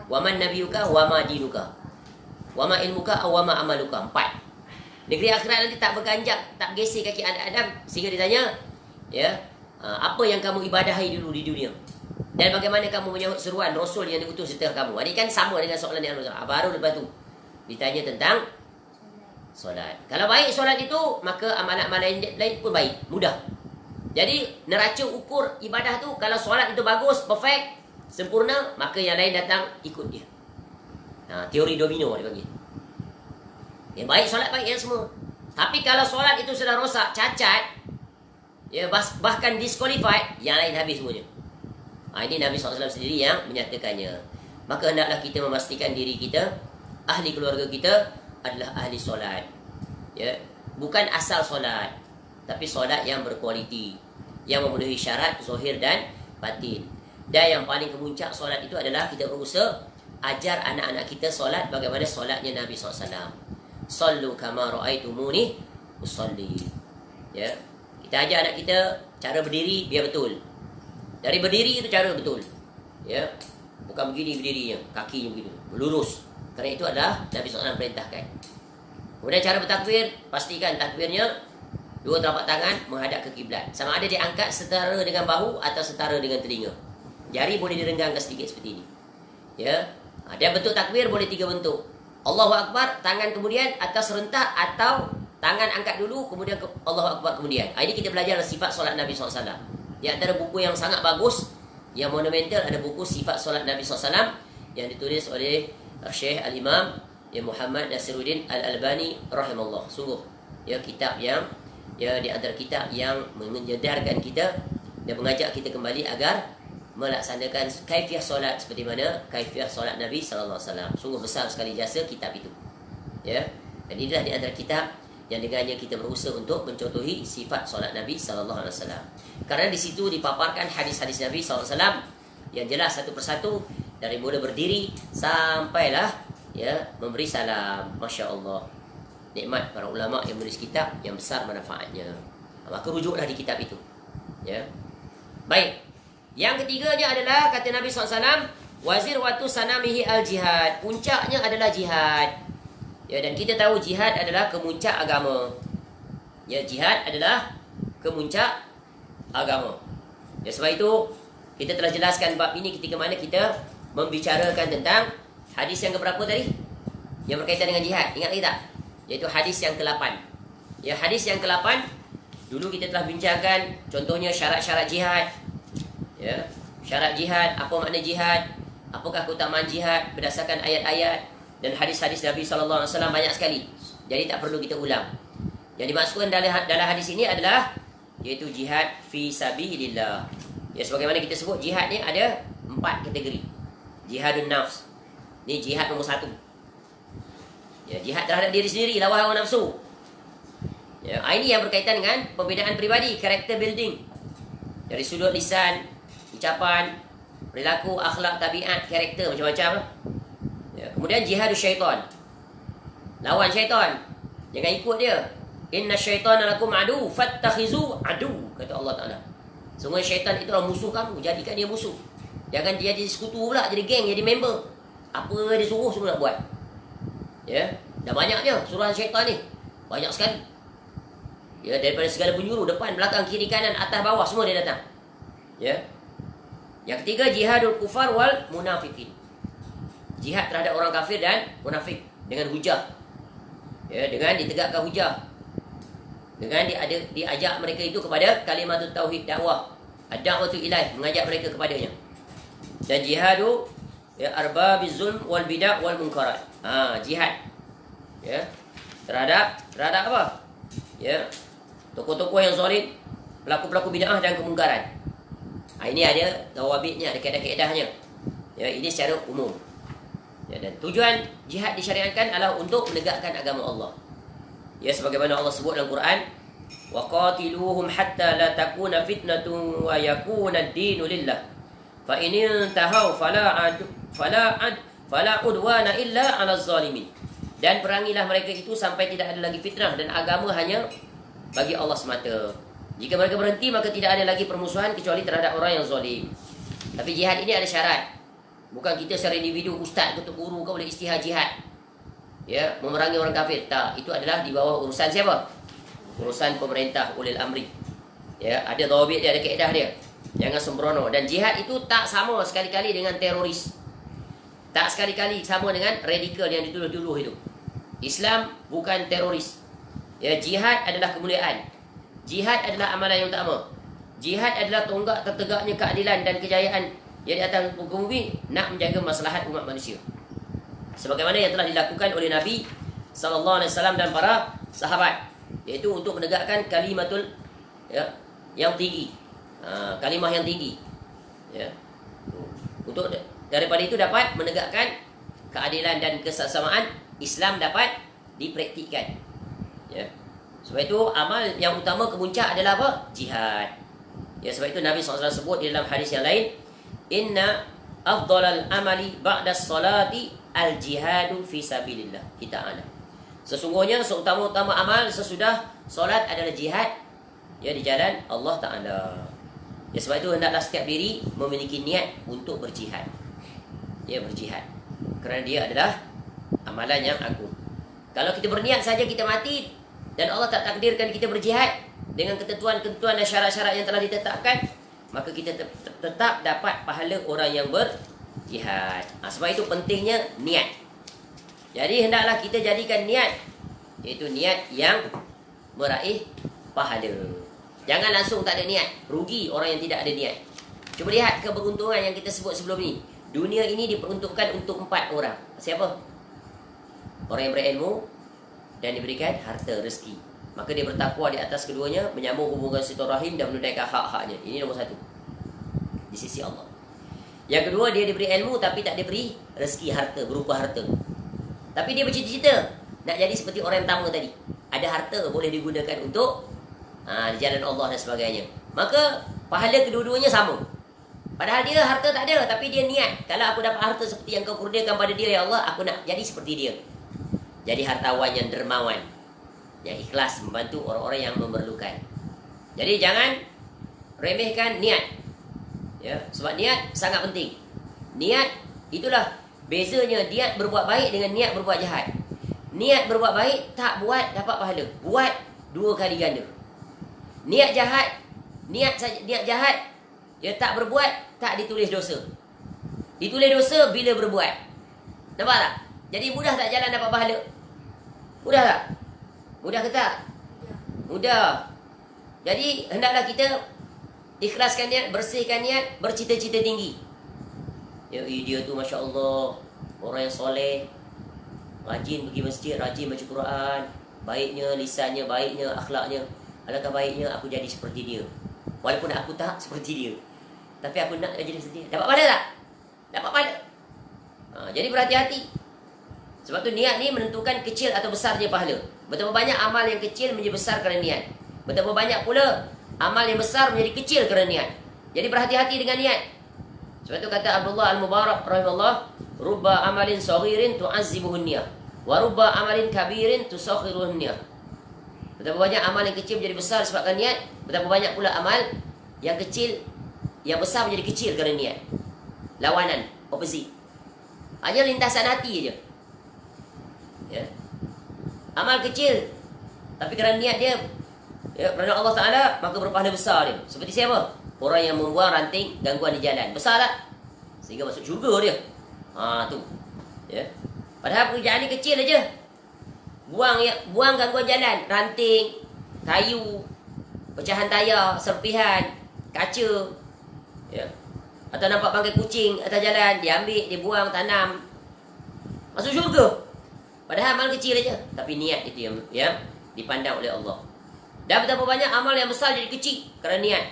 Speaker 1: Wa man nabiyuka? Wa ma dinuka? Wa ma ilmuka? Wa ma amaluka? 4. Negeri akhirat nanti tak berganjak, tak bergeser kaki Adam sehingga ditanya, ya, apa yang kamu ibadahi dulu di dunia? Dan bagaimana kamu menyahut seruan Rasul yang diutus setelah kamu? Ini kan sama dengan soalan yang Rasul. Baru lepas tu ditanya tentang solat. Kalau baik solat itu, maka amalan-amalan lain pun baik, mudah. Jadi neraca ukur ibadah tu, kalau solat itu bagus, perfect, sempurna, maka yang lain datang ikut dia. Teori domino dia panggil. Yang baik solat baik yang semua. Tapi kalau solat itu sudah rosak, cacat, ya, bahkan disqualified, yang lain habis semuanya. Ini Nabi SAW sendiri yang menyatakannya. Maka hendaklah kita memastikan diri kita, ahli keluarga kita adalah ahli solat. Ya, bukan asal solat, tapi solat yang berkualiti, yang memenuhi syarat zahir dan batin. Dan yang paling kemuncak solat itu adalah kita berusaha ajar anak-anak kita solat bagaimana solatnya Nabi SAW. Sallu kama ra'aitumuni usalli. Ya, kita ajar anak kita cara berdiri biar betul. Dari berdiri itu cara betul. Ya, bukan begini berdirinya, kakinya begitu, lurus. Kerana itu adalah Nabi SAW perintahkan. Kemudian cara bertakbir, pastikan takbirnya 2 telapak tangan menghadap ke kiblat. Sama ada diangkat setara dengan bahu atau setara dengan telinga. Jari boleh direnggangkan sedikit seperti ini. Ya, dia bentuk takbir boleh 3 bentuk. Allahu Akbar, tangan kemudian atas rentak, atau tangan angkat dulu kemudian Allahu Akbar kemudian. Ini kita belajar sifat solat Nabi SAW. Di antara buku yang sangat bagus, yang monumental, ada buku sifat solat Nabi SAW yang ditulis oleh Syekh Al-Imam Muhammad Nasiruddin Al-Albani rahimahullah. Sungguh, ya, kitab yang, ya, di antara kitab yang menyedarkan kita dan mengajak kita kembali agar melaksanakan kaifiah solat seperti mana kaifiah solat Nabi SAW. Sungguh besar sekali jasa kitab itu. Ya, dan inilah di antara kitab yang dengannya kita berusaha untuk mencontohi sifat solat Nabi SAW. Karena di situ dipaparkan hadis-hadis Nabi SAW yang jelas satu persatu, dari mula berdiri sampailah, ya, memberi salam. Masya Allah, nikmat para ulama yang menulis kitab yang besar manfaatnya. Maka rujuklah di kitab itu. Ya, baik. Yang ketiganya adalah kata Nabi SAW, wazir watu sanamihi al-jihad. Puncaknya adalah jihad. Ya, dan kita tahu jihad adalah kemuncak agama. Ya, jihad adalah kemuncak agama. Ya, sebab itu kita telah jelaskan bab ini ketika mana kita membicarakan tentang hadis yang keberapa tadi? Yang berkaitan dengan jihad. Ingat lagi tak? Iaitu hadis yang ke-8. Ya, hadis yang ke-8 dulu kita telah bincangkan contohnya syarat-syarat jihad. Ya, syarat jihad, apa makna jihad, apakah keutamaan jihad berdasarkan ayat-ayat dan hadis-hadis Nabi SAW banyak sekali. Jadi tak perlu kita ulang. Yang dimaksudkan dalam hadis ini adalah iaitu jihad fi sabilillah. Ya, sebagaimana kita sebut jihad ni ada 4 kategori. Jihadun nafs. Ni jihad nombor 1. Ya, jihad terhadap diri sendiri, lawan hawa nafsu. Ya, ini yang berkaitan dengan pembinaan peribadi, character building. Dari sudut lisan, ucapan, perilaku, akhlak, tabiat, karakter, macam-macam. Ya, kemudian jihad syaitan. Lawan syaitan. Jangan ikut dia. Inna syaitana lakum adu fattakhizu adu, kata Allah Ta'ala. Sungguh syaitan itu adalah musuh kamu, jadikan dia musuh. Jangan dia jadi sekutu pula, jadi geng, jadi member. Apa dia suruh semua nak buat. Ya, dah banyaknya suruhan syaitan ni. Banyak sekali. Ya, daripada segala penjuru, depan, belakang, kiri, kanan, atas, bawah, semua dia datang. Ya. Yang ketiga, jihadul kufar wal munafikin. Jihad terhadap orang kafir dan munafik dengan hujah. Ya, dengan ditegakkan hujah. Dengan diajak mereka itu kepada kalimatut tauhid, dakwah. Ad-da'watu ilaih, mengajak mereka kepadanya. Dan jihadu ya arbabiz zulm wal bid'ah wal munkarat. Jihad. Ya. Terhadap apa? Ya. Tokoh-tokoh yang zalim, pelaku-pelaku bid'ah dan kemungkaran. Ini ada tawabitnya, ada kaedah-kaedahnya. Ya, ini secara umum. Ya, dan tujuan jihad disyariatkan adalah untuk menegakkan agama Allah. Ya, sebagaimana Allah sebut dalam Quran, wa qatiluhum hatta la takuna fitnatun wa yakuna ad-dinu lillah. Fa in intahu fala udwana illa 'alaz zalimin. Dan perangilah mereka itu sampai tidak ada lagi fitnah dan agama hanya bagi Allah semata. Jika mereka berhenti, maka tidak ada lagi permusuhan kecuali terhadap orang yang zalim. Tapi jihad ini ada syarat. Bukan kita secara individu, ustaz atau guru kau boleh istihad jihad. Ya, memerangi orang kafir. Tak, itu adalah di bawah urusan siapa? Urusan pemerintah, ulil amri. Ya, ada dawabit dia, ada kaedah dia. Jangan sembrono. Dan jihad itu tak sama sekali-kali dengan teroris. Tak sekali-kali sama dengan radikal yang dituduh-tuduh itu. Islam bukan teroris. Ya, jihad adalah kemuliaan. Jihad adalah amalan yang utama. Jihad adalah tonggak tertegaknya keadilan dan kejayaan yang di atas muka bumi nak menjaga maslahat umat manusia. Sebagaimana yang telah dilakukan oleh Nabi SAW dan para sahabat, iaitu untuk menegakkan kalimatul yang tinggi, kalimah yang tinggi. Ya. Untuk daripada itu dapat menegakkan keadilan dan kesesamaan, Islam dapat dipraktikkan. Ya. Sebab itu amal yang utama kemuncak adalah apa? Jihad. Ya, sebab itu Nabi SAW sebut di dalam hadis yang lain, inna afdalal amali ba'da salati al-jihadu fi sabilillah ta'ala. Sesungguhnya seutama-utama amal sesudah solat adalah jihad, ya, di jalan Allah Ta'ala. Ya, sebab itu hendaklah setiap diri memiliki niat untuk berjihad. Ya, berjihad. Kerana dia adalah amalan yang agung. Kalau kita berniat saja kita mati dan Allah tak takdirkan kita berjihad dengan ketentuan-ketentuan dan syarat-syarat yang telah ditetapkan, maka kita tetap dapat pahala orang yang berjihad. Sebab itu pentingnya niat. Jadi hendaklah kita jadikan niat, iaitu niat yang meraih pahala. Jangan langsung tak ada niat. Rugi orang yang tidak ada niat. Cuba lihat keberuntungan yang kita sebut sebelum ini. Dunia ini diperuntukkan untuk 4 orang. Siapa? Orang yang berilmu dan diberikan harta rezeki. Maka dia bertakwa di atas keduanya, menyambung hubungan silaturahim dan menunaikan hak-haknya. Ini nombor 1 di sisi Allah. Yang kedua, dia diberi ilmu tapi tak diberi rezeki, harta, berupa harta. Tapi dia bercita-cita nak jadi seperti orang yang pertama tadi. Ada harta boleh digunakan untuk di jalan Allah dan sebagainya. Maka pahala kedua-duanya sama. Padahal dia harta tak ada, tapi dia niat, kalau aku dapat harta seperti yang kau kurniakan pada dia, ya Allah, aku nak jadi seperti dia. Jadi hartawan yang dermawan, yang ikhlas membantu orang-orang yang memerlukan. Jadi jangan remehkan niat. Ya, sebab niat sangat penting. Niat itulah bezanya niat berbuat baik dengan niat berbuat jahat. Niat berbuat baik tak buat dapat pahala, buat 2 kali ganda. Niat jahat, niat jahat dia tak berbuat, tak ditulis dosa. Ditulis dosa bila berbuat. Nampak tak? Jadi mudah tak jalan dapat pahala? Mudah tak? Mudah ke tak? Mudah. Jadi hendaklah kita ikhlaskan niat, bersihkan niat, bercita-cita tinggi. Ya, dia tu Masya Allah, orang yang soleh, rajin pergi masjid, rajin baca Quran, baiknya lisannya, baiknya akhlaknya. Alangkah baiknya aku jadi seperti dia. Walaupun aku tak seperti dia, tapi aku nak jadi seperti dia. Dapat pahala tak? Dapat pahala. Jadi berhati-hati. Sebab tu niat ni menentukan kecil atau besarnya pahala. Betapa banyak amal yang kecil menjadi besar kerana niat. Betapa banyak pula amal yang besar menjadi kecil kerana niat. Jadi berhati-hati dengan niat. Sebab tu kata Abdullah Al-Mubarak rahimahullah, rubba amalin saghirin tu'azzibuhun niyah, wa rubba amalin kabirin tusakhiruhun niyah. Betapa banyak amal yang kecil menjadi besar sebabkan niat, betapa banyak pula amal yang kecil, yang besar menjadi kecil kerana niat. Lawanan, opposite. Hanya lintasan hati je. Ya. Amal kecil, tapi kerana niat dia, ya, kerana Allah Ta'ala, maka berpahala besar dia. Seperti siapa? orang yang membuang ranting gangguan di jalan. Besar tak? Sehingga masuk syurga dia. Tu. Ya. Padahal pekerjaan ni kecil aja. Buang gangguan jalan, ranting, kayu, pecahan tayar, serpihan, kaca. Ya. Atau nampak bangkai kucing atas jalan, dia ambil, dia buang, tanam. Masuk syurga. Padahal amal kecil aja, tapi niat itu yang dipandang oleh Allah. Dan betapa banyak amal yang besar jadi kecil kerana niat.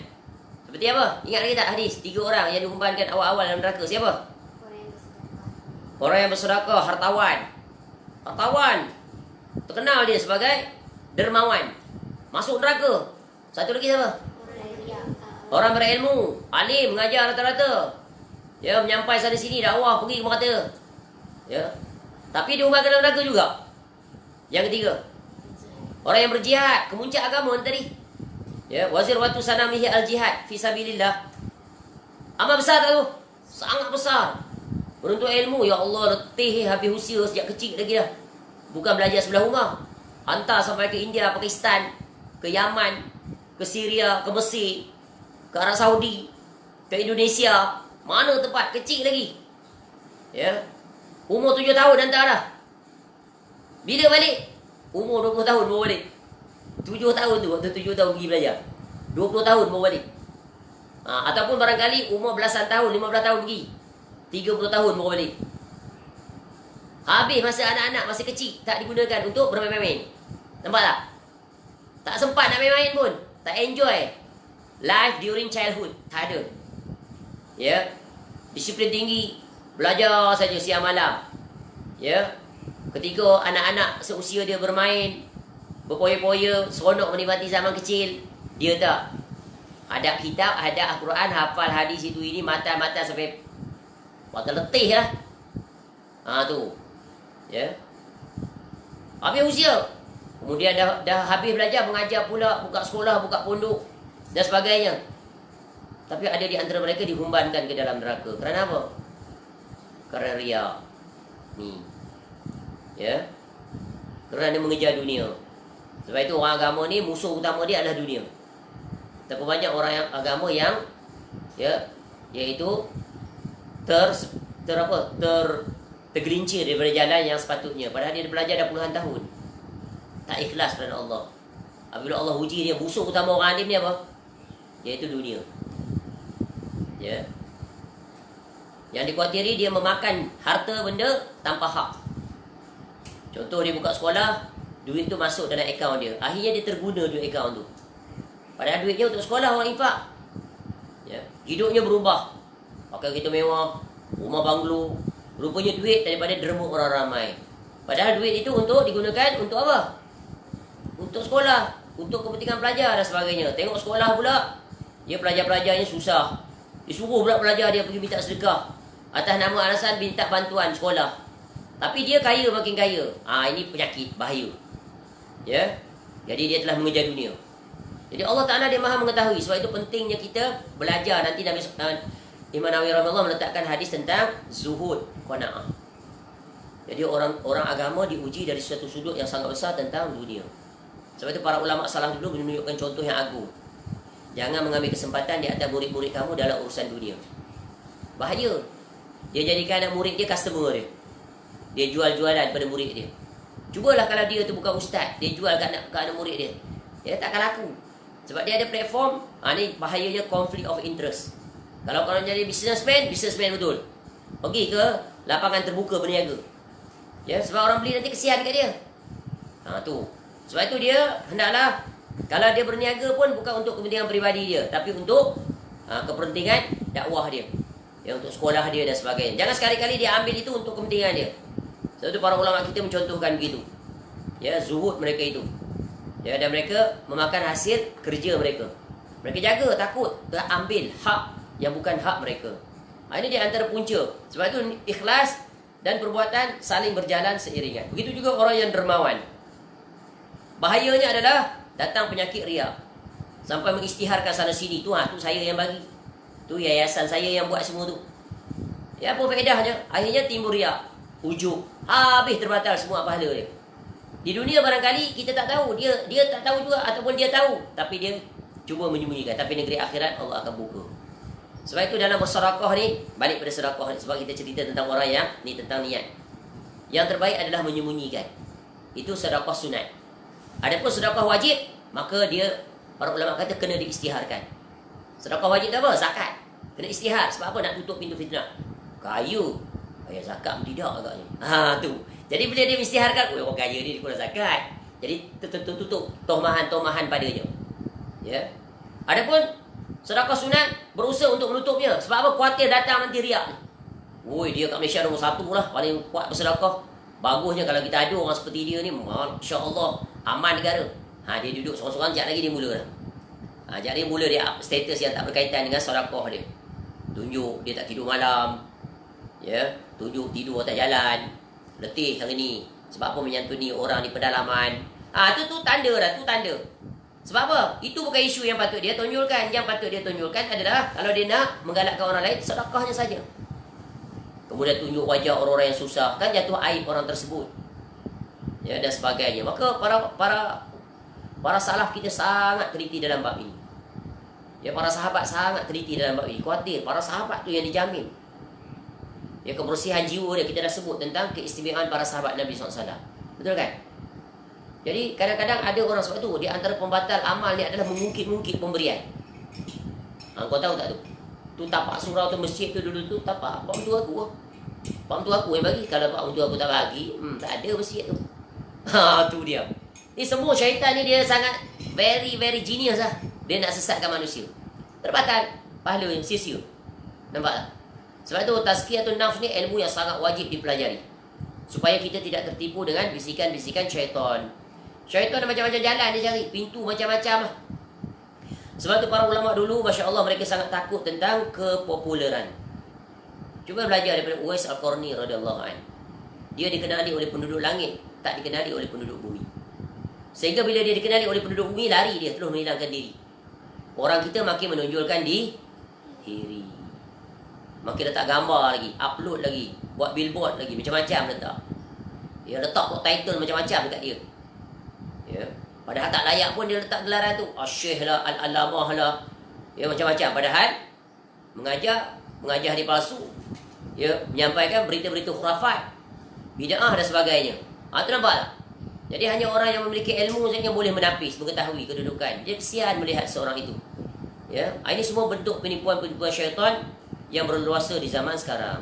Speaker 1: Seperti apa? Ingat lagi tak hadis 3 orang yang dihumbankan awal-awal dalam neraka? Siapa? Orang yang bersedekah, hartawan. Hartawan. Terkenal dia sebagai dermawan. Masuk neraka. Satu lagi siapa? Orang berilmu, alim, mengajar rata-rata. Ya, menyampai sana sini, dakwah, pergi ke Melaka. Ya. Tapi dihumbankan dalam neraka juga. Yang ketiga, orang yang berjihad, kemuncak agama tadi. Ya, wazir watu sanamihi al-jihad fi sabilillah. Amal besar tak tu? Sangat besar. Menuntut ilmu, ya Allah, letih habis usia sejak kecil lagi dah. Bukan belajar sebelah rumah. Hantar sampai ke India, Pakistan, ke Yaman, ke Syria, ke Mesir, ke Arab Saudi, ke Indonesia. Mana tempat kecil lagi. Ya. Umur 7 tahun hantar dah. Bila balik? Umur 20 tahun baru balik. 7 tahun tu, waktu 7 tahun pergi belajar. 20 tahun baru balik. Ataupun barangkali umur belasan tahun, 15 tahun pergi. 30 tahun baru balik. Habis masa anak-anak masih kecil, tak digunakan untuk bermain-main. Nampak tak? Tak sempat nak main-main pun. Tak enjoy life during childhood. Tak ada. Ya. Disiplin tinggi. Belajar saja siang malam. Ya. Ketika anak-anak seusia dia bermain, berpoya-poya, seronok menikmati zaman kecil, dia tak. Hadap kitab, hadap Al-Quran, hafal hadis itu ini, mata-mata sampai mata letih lah. Tu. Ya. Habis usia. Kemudian dah habis belajar, mengajar pula, buka sekolah, buka pondok dan sebagainya. Tapi ada di antara mereka dihumbankan ke dalam neraka. Kerana apa? Kerana riak. Ni. Ya. Kerana dia mengejar dunia. Sebab itu orang agama ni musuh utama dia adalah dunia. Tapi banyak orang yang agama yang iaitu tergelincir daripada jalan yang sepatutnya. Padahal dia belajar dah puluhan tahun. Tak ikhlas kerana Allah. Apabila Allah uji dia, musuh utama orang alim ni apa? Iaitu dunia. Ya. Yang dikhawatiri dia memakan harta benda tanpa hak. Contoh dia buka sekolah, duit tu masuk dalam akaun dia. Akhirnya dia terguna duit akaun tu. Padahal duitnya untuk sekolah orang infak. Ya. Hidupnya berubah. Pakai kereta mewah, rumah banglo. Rupanya duit daripada derma orang ramai. Padahal duit itu untuk digunakan untuk apa? Untuk sekolah, untuk kepentingan pelajar dan sebagainya. Tengok sekolah pula, dia pelajar-pelajarnya susah. Disuruh pula pelajar dia pergi minta sedekah atas nama alasan minta bantuan sekolah. Tapi dia kaya makin kaya. Ini penyakit, bahaya. Ya. Jadi dia telah mengejar dunia. Jadi Allah Ta'ala dia maha mengetahui. Sebab itu pentingnya kita belajar. Nanti Nabi Imam Nawawi rahimahullah meletakkan hadis tentang zuhud, qanaah. Jadi orang agama diuji dari suatu sudut yang sangat besar tentang dunia. Sebab itu para ulama salah dulu menunjukkan contoh yang agung. Jangan mengambil kesempatan di atas murid-murid kamu dalam urusan dunia. Bahaya. Dia jadikan anak murid dia customer dia. Dia jual-jualan pada murid dia. Cubalah kalau dia tu bukan ustaz, dia jual ke anak murid dia. Dia takkan laku. Sebab dia ada platform. Ni bahayanya conflict of interest. Kalau korang jadi businessman betul. Pergi ke lapangan terbuka berniaga. Ya, sebab orang beli nanti kesian kat dia. Tu. Sebab itu dia hendaklah kalau dia berniaga pun bukan untuk kepentingan peribadi dia, tapi untuk kepentingan dakwah dia. Ya, untuk sekolah dia dan sebagainya. Jangan sekali-kali dia ambil itu untuk kepentingan dia. Sebab itu para ulama kita mencontohkan begitu. Ya, zuhud mereka itu. Ya, dan mereka memakan hasil kerja mereka. Mereka jaga, takut tak ambil hak yang bukan hak mereka. Ini di antara punca. Sebab itu ikhlas dan perbuatan saling berjalan seiringan. Begitu juga orang yang dermawan. Bahayanya adalah datang penyakit riak. Sampai mengisytiharkan sana sini. Tu saya yang bagi. Tu yayasan saya yang buat semua tu. Ya, apa faedahnya? Akhirnya timbul riak. Ujub. Habis terbatal semua pahala dia. Di dunia barangkali kita tak tahu. Dia tak tahu juga ataupun dia tahu. Tapi dia cuba menyembunyikan. Tapi negeri akhirat Allah akan buka. Sebab itu dalam bersedekah ni, balik pada sedekah ni, sebab kita cerita tentang orang yang ni, tentang niat. Yang terbaik adalah menyembunyikan. Itu sedekah sunat. Adapun sedekah wajib, maka dia, para ulama kata kena diisytiharkan. Sedekah wajib tu apa? Zakat. Kena isytihar. Sebab apa? Nak tutup pintu fitnah. Kayu. Bayar zakat tidak agaknya. Tu. Jadi bila dia isytiharkan, orang kaya ni dia kurang zakat. Jadi tutup tomahan-tomahan padanya. Ya. Adapun sedekah sunat, berusaha untuk menutupnya. Sebab apa? Khawatir datang nanti riak ni. Dia kat Malaysia nombor 1 lah, paling kuat bersedekah. Bagusnya kalau kita ada orang seperti dia ni, masya-Allah, aman negara. Dia duduk seorang-seorang, sekejap lagi dia mula dah. Sekejap lagi mula dia up status yang tak berkaitan dengan sedekah dia. Tunjuk dia tak tidur malam. Ya, tunjuk tidur atas jalan. Letih hari ni. Sebab apa? Menyantuni orang di pedalaman. Tu tanda dah, tu tanda. Sebab apa? Itu bukan isu yang patut dia tonjolkan. Yang patut dia tonjolkan adalah kalau dia nak menggalakkan orang lain, sedekahnya saja. Kemudian tunjuk wajah orang-orang yang susah, kan jatuh aib orang tersebut. Ya, dan sebagainya. Maka para salaf kita sangat teliti dalam bab ini. Ya, para sahabat sangat teliti dalam bab ini. Khawatir para sahabat tu yang dijamin. Ya, kebersihan jiwa dia, kita dah sebut tentang keistimewaan para sahabat Nabi SAW. Betul kan? Jadi kadang-kadang ada orang sebab tu, di antara pembatal amal ni adalah mengungkit-ungkit pemberian. Kau tahu tak tu? Tu tapak surau tu, masjid tu dulu tu tapak pak mentua aku. Pak mentua aku yang bagi. Kalau pak mentua aku tak bagi, tak ada masjid tu. Tu dia. Ni semua syaitan ni dia sangat very genius lah. Dia nak sesatkan manusia. Terbatal pahala yang sia-sia. Nampak tak? Sebab tu tazkiyatun nafs ni ilmu yang sangat wajib dipelajari. Supaya kita tidak tertipu dengan bisikan-bisikan syaitan. Syaitan ada macam-macam jalan dia cari, pintu macam-macam lah. Sebab tu para ulama dulu, Masya Allah, mereka sangat takut tentang kepopuleran. Cuba belajar daripada Uwais Al-Qarni radhiyallahu anhu. Dia dikenali oleh penduduk langit, tak dikenali oleh penduduk bumi. Sehingga bila dia dikenali oleh penduduk bumi, lari dia terus menghilangkan diri. Orang kita makin menonjolkan diri. Makin letak gambar lagi, upload lagi, buat billboard lagi, macam-macam letak. Dia letak title macam-macam dekat dia. Ya. Padahal tak layak pun dia letak gelaran tu. Syekh lah, al-alamah lah. Ya, macam-macam. Padahal mengajar hari palsu. Ya, menyampaikan berita-berita khurafat, bid'ah dan sebagainya. Tu nampak tak? Jadi hanya orang yang memiliki ilmu saja yang boleh menapis, mengetahui kedudukan. Dia kesian melihat seorang itu. Ya, ini semua bentuk penipuan-penipuan syaitan yang berluasa di zaman sekarang.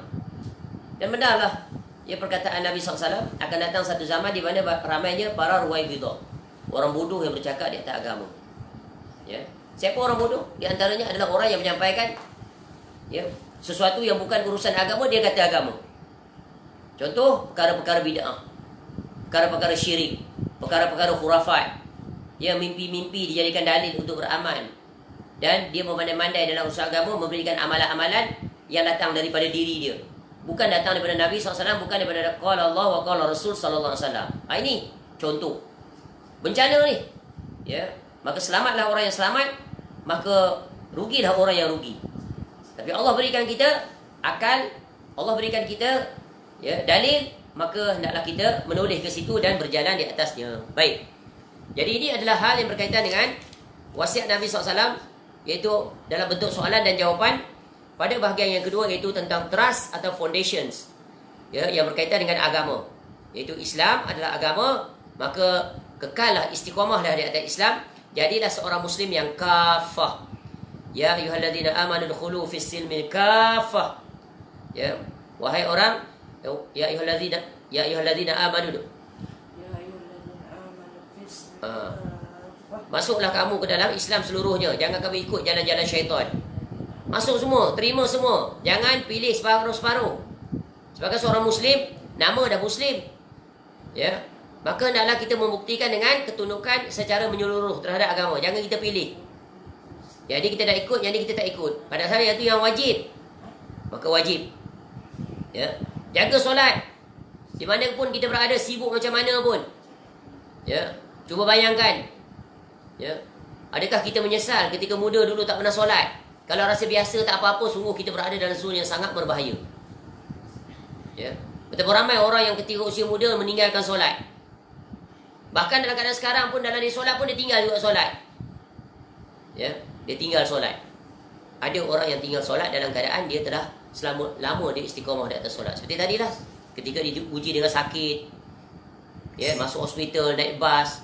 Speaker 1: Dan benarlah, ya, perkataan Nabi SAW, akan datang satu zaman di mana ramainya para ruwaibidah. Orang bodoh yang bercakap di atas agama. Ya. Siapa orang bodoh? Di antaranya adalah orang yang menyampaikan, ya, sesuatu yang bukan urusan agama, dia kata agama. Contoh, perkara-perkara bid'ah, perkara-perkara syirik, perkara-perkara khurafat. Ya, mimpi-mimpi dijadikan dalil untuk beramal. Dan dia memandai-mandai dalam urusan agama, memberikan amalan-amalan yang datang daripada diri dia. Bukan datang daripada Nabi SAW, bukan daripada qala Allah wa qala Rasul SAW. Ini contoh. Bencana ni. Ya, maka selamatlah orang yang selamat, maka rugilah orang yang rugi. Tapi Allah berikan kita akal, Allah berikan kita, ya, dalil, maka hendaklah kita menoleh ke situ dan berjalan di atasnya. Baik. Jadi ini adalah hal yang berkaitan dengan wasiat Nabi SAW, iaitu dalam bentuk soalan dan jawapan. Pada bahagian yang kedua, iaitu tentang trust atau foundations, ya, yang berkaitan dengan agama, iaitu Islam adalah agama, maka kekallah, istiqamahlah di atas Islam. Jadilah seorang muslim yang kafah. Ya ayyuhalladzina amanu dukhulu fis silmi kafah. Ya, wahai orang, ya ayyuhalladzina amanu. Ya ayyuhalladzina amanu fis masuklah kamu ke dalam Islam seluruhnya. Jangan kamu ikut jalan-jalan syaitan. Masuk semua, terima semua. Jangan pilih separuh-separuh. Sebagai seorang muslim, nama dah muslim. Ya, maka hendaklah kita membuktikan dengan ketundukan secara menyeluruh terhadap agama. Jangan kita pilih. Jadi kita dah ikut, yang ni kita tak ikut. Padahal yang tu yang wajib, maka wajib. Ya, jaga solat. Di mana pun kita berada, sibuk macam mana pun. Ya, cuba bayangkan. Ya, adakah kita menyesal ketika muda dulu tak pernah solat? Kalau rasa biasa tak apa-apa, sungguh kita berada dalam zon yang sangat berbahaya. Ya, betapa ramai orang yang ketika usia muda meninggalkan solat. Bahkan dalam keadaan sekarang pun, dalam dia solat pun dia tinggal juga solat. Ya, dia tinggal solat. Ada orang yang tinggal solat dalam keadaan dia telah selama lama dia istiqamah di atas solat. Seperti tadilah, ketika diuji dengan sakit, ya, masuk hospital, naik bas,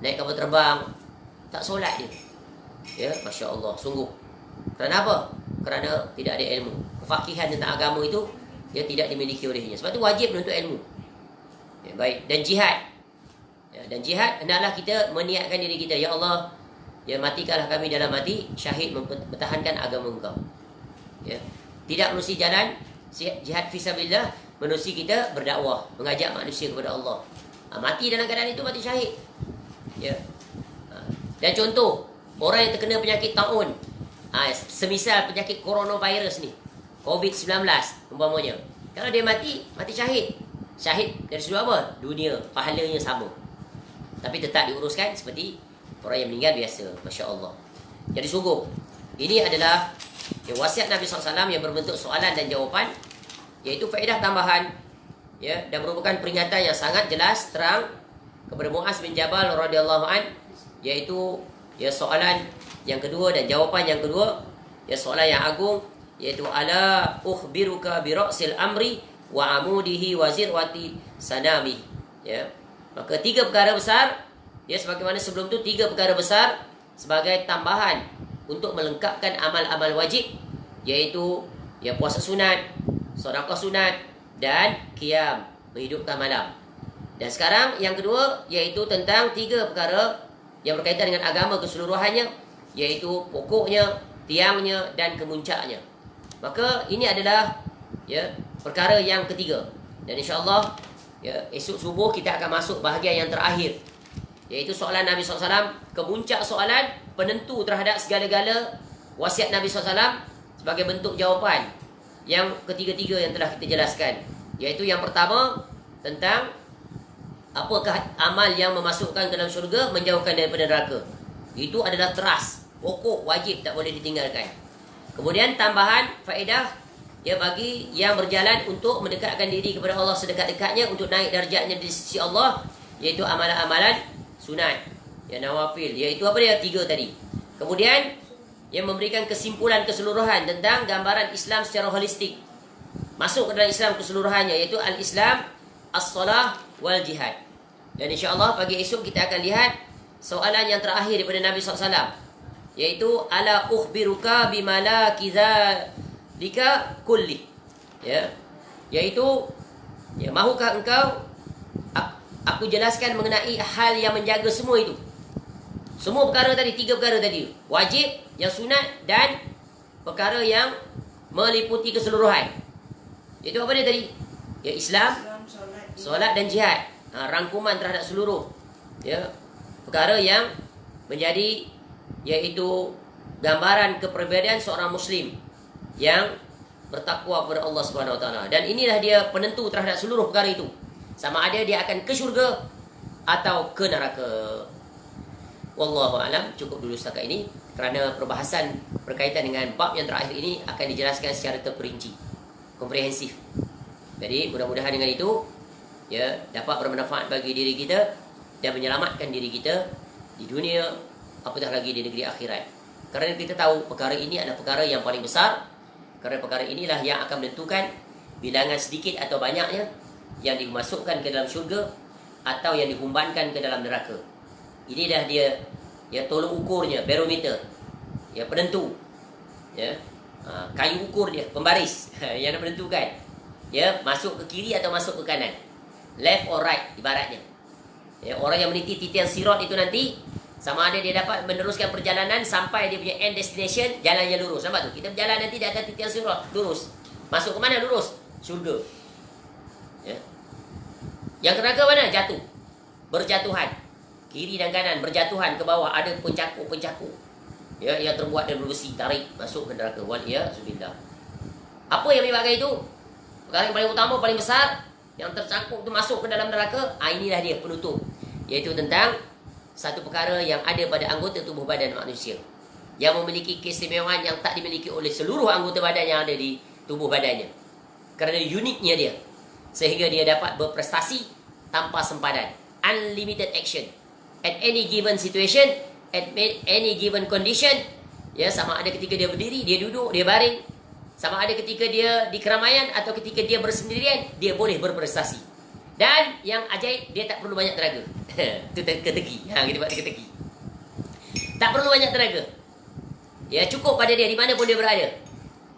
Speaker 1: naik kapal terbang, tak solat dia. Ya, Masya Allah, sungguh. Kerana apa? Kerana tidak ada ilmu. Kefakihan tentang agama itu dia tidak dimiliki olehnya. Sebab itu wajib menuntut ilmu. Ya, baik. Dan jihad. Ya, dan jihad hendaklah kita meniatkan diri kita, ya Allah, ya matikanlah kami dalam mati syahid mempertahankan agama Engkau. Ya. Tidak menerusi jalan jihad fisabilillah, menerusi kita berdakwah, mengajak manusia kepada Allah. Mati dalam keadaan itu mati syahid. Ya. Dan contoh, orang yang terkena penyakit taun, semisal penyakit coronavirus ni, COVID-19 umpamanya. Kalau dia mati, mati syahid. Syahid dari sudut apa? Dunia, pahalanya sama. Tapi tetap diuruskan seperti orang yang meninggal biasa. Masya Allah. Jadi sungguh, ini adalah wasiat Nabi SAW yang berbentuk soalan dan jawapan, iaitu faedah tambahan, ya, dan merupakan peringatan yang sangat jelas terang kepada Muaz bin Jabal radhiyallahu an, iaitu ya soalan yang kedua dan jawapan yang kedua, ya soalan yang agung, iaitu ala ukhbiruka bi ra'sil amri wa amudihi wa zirwati sanami. Ya. Maka 3 perkara besar, ya, sebagaimana sebelum tu 3 perkara besar sebagai tambahan untuk melengkapkan amal-amal wajib, iaitu ya puasa sunat, sedekah sunat, dan qiyam, menghidupkan malam. Dan sekarang yang kedua, iaitu tentang 3 perkara yang berkaitan dengan agama keseluruhannya, iaitu pokoknya, tiangnya, dan kemuncaknya. Maka ini adalah ya perkara yang ketiga. Dan insya-Allah ya esok subuh kita akan masuk bahagian yang terakhir, iaitu soalan Nabi SAW, kemuncak soalan penentu terhadap segala-gala wasiat Nabi SAW sebagai bentuk jawapan yang ketiga-tiga yang telah kita jelaskan. Iaitu yang pertama tentang apakah amal yang memasukkan ke dalam syurga, menjauhkan daripada neraka. Itu adalah teras, pokok, wajib, tak boleh ditinggalkan. Kemudian tambahan faedah ya bagi yang berjalan untuk mendekatkan diri kepada Allah sedekat-dekatnya, untuk naik darjatnya di sisi Allah, iaitu amalan-amalan sunat, ya nawafil, iaitu apa dia? 3 tadi. Kemudian yang memberikan kesimpulan keseluruhan tentang gambaran Islam secara holistik, masuk ke dalam Islam keseluruhannya, iaitu al-Islam, as-salah wal jihad. Dan insya-Allah pagi esok kita akan lihat soalan yang terakhir daripada Nabi SAW, iaitu ala ukhbiruka bima la kizalika kulli, ya, iaitu ya mahukah engkau aku jelaskan mengenai hal yang menjaga semua itu. Semua perkara tadi, 3 perkara tadi, wajib, yang sunat, dan perkara yang meliputi keseluruhan. Itu apa dia tadi? Ya Islam, solat dan jihad. Rangkuman terhadap seluruh ya perkara yang menjadi, iaitu gambaran kepribadian seorang muslim yang bertakwa kepada Allah Subhanahu Wa Taala. Dan inilah dia penentu terhadap seluruh perkara itu, sama ada dia akan ke syurga atau ke neraka. Wallahu alam. Cukup dulu setakat ini, kerana perbahasan berkaitan dengan bab yang terakhir ini akan dijelaskan secara terperinci, komprehensif. Jadi mudah-mudahan dengan itu ya dapat bermanfaat bagi diri kita dan menyelamatkan diri kita di dunia, apatah lagi di negeri akhirat. Kerana kita tahu perkara ini adalah perkara yang paling besar, kerana perkara inilah yang akan menentukan bilangan sedikit atau banyaknya yang dimasukkan ke dalam syurga atau yang dihumbankan ke dalam neraka. Inilah dia ya tolok ukurnya, barometer, ya penentu, ya kayu ukur dia, pembaris yang menentukan ya masuk ke kiri atau masuk ke kanan, left or right ibaratnya. Ya, orang yang meniti titian sirat itu nanti sama ada dia dapat meneruskan perjalanan sampai dia punya end destination, jalannya lurus. Nampak tu? Kita berjalan nanti di atas titian sirat, lurus. Masuk ke mana? Lurus. Syurga. Ya. Yang neraka mana? Jatuh. Berjatuhan. Kiri dan kanan berjatuhan ke bawah, ada pencakup-pencakup. Ya, yang terbuat dari besi, tarik masuk ke neraka. Waliyahzubillah. Apa yang menyebabkan itu? Perkara yang paling utama, paling besar, yang tercangkup tu masuk ke dalam neraka, inilah dia penutup, iaitu tentang satu perkara yang ada pada anggota tubuh badan manusia, yang memiliki keistimewaan yang tak dimiliki oleh seluruh anggota badan yang ada di tubuh badannya, kerana uniknya dia, sehingga dia dapat berprestasi tanpa sempadan, unlimited action at any given situation, at any given condition, ya, sama ada ketika dia berdiri, dia duduk, dia baring, sama ada ketika dia di keramaian atau ketika dia bersendirian, dia boleh berprestasi. Dan yang ajaib, dia tak perlu banyak tenaga. Itu teka-teki. Kita buat teka-teki. Tak perlu banyak tenaga. Ya, cukup pada dia di mana pun dia berada.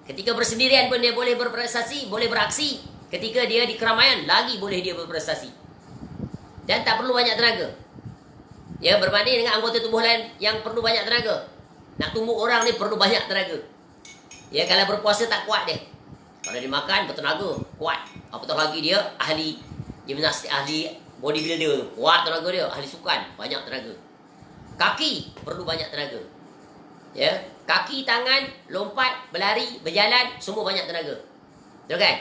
Speaker 1: Ketika bersendirian pun dia boleh berprestasi, boleh beraksi. Ketika dia di keramaian, lagi boleh dia berprestasi. Dan tak perlu banyak tenaga. Ya, berbanding dengan anggota tubuh lain yang perlu banyak tenaga. Nak tumbuk orang ni perlu banyak tenaga. Ya, kalau berpuasa tak kuat dia. Kalau dia makan bertenaga, kuat. Apatah lagi dia ahli gimnastik, ahli bodybuilder, kuat tenaga dia, ahli sukan, banyak tenaga. Kaki perlu banyak tenaga. Ya, kaki, tangan, lompat, berlari, berjalan, semua banyak tenaga. Betul kan?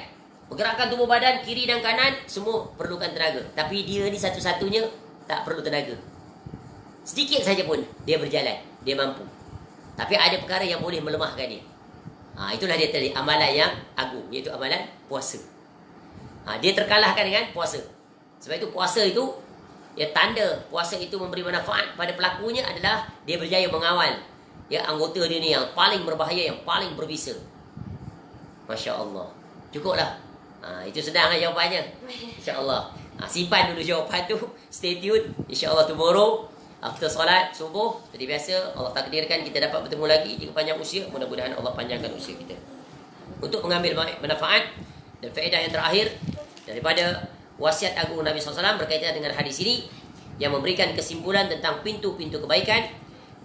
Speaker 1: Pergerakan tubuh badan kiri dan kanan semua perlukan tenaga. Tapi dia ni satu-satunya tak perlu tenaga. Sedikit saja pun dia berjalan, dia mampu. Tapi ada perkara yang boleh melemahkan dia. Itulah dia tadi amalan yang agung, iaitu amalan puasa. Dia terkalahkan dengan puasa. Sebab itu puasa itu, ya, tanda puasa itu memberi manfaat pada pelakunya adalah dia berjaya mengawal, ya, anggota dia ni yang paling berbahaya, yang paling berbisa. Masya Allah. Cukuplah. Itu senang lah jawapannya. InsyaAllah. Simpan dulu jawapan tu. Stay tune. InsyaAllah tomorrow after solat subuh, seperti biasa, Allah takdirkan kita dapat bertemu lagi jika panjang usia. Mudah-mudahan Allah panjangkan usia kita. Untuk mengambil manfaat dan faedah yang terakhir daripada wasiat agung Nabi SAW berkaitan dengan hadis ini, yang memberikan kesimpulan tentang pintu-pintu kebaikan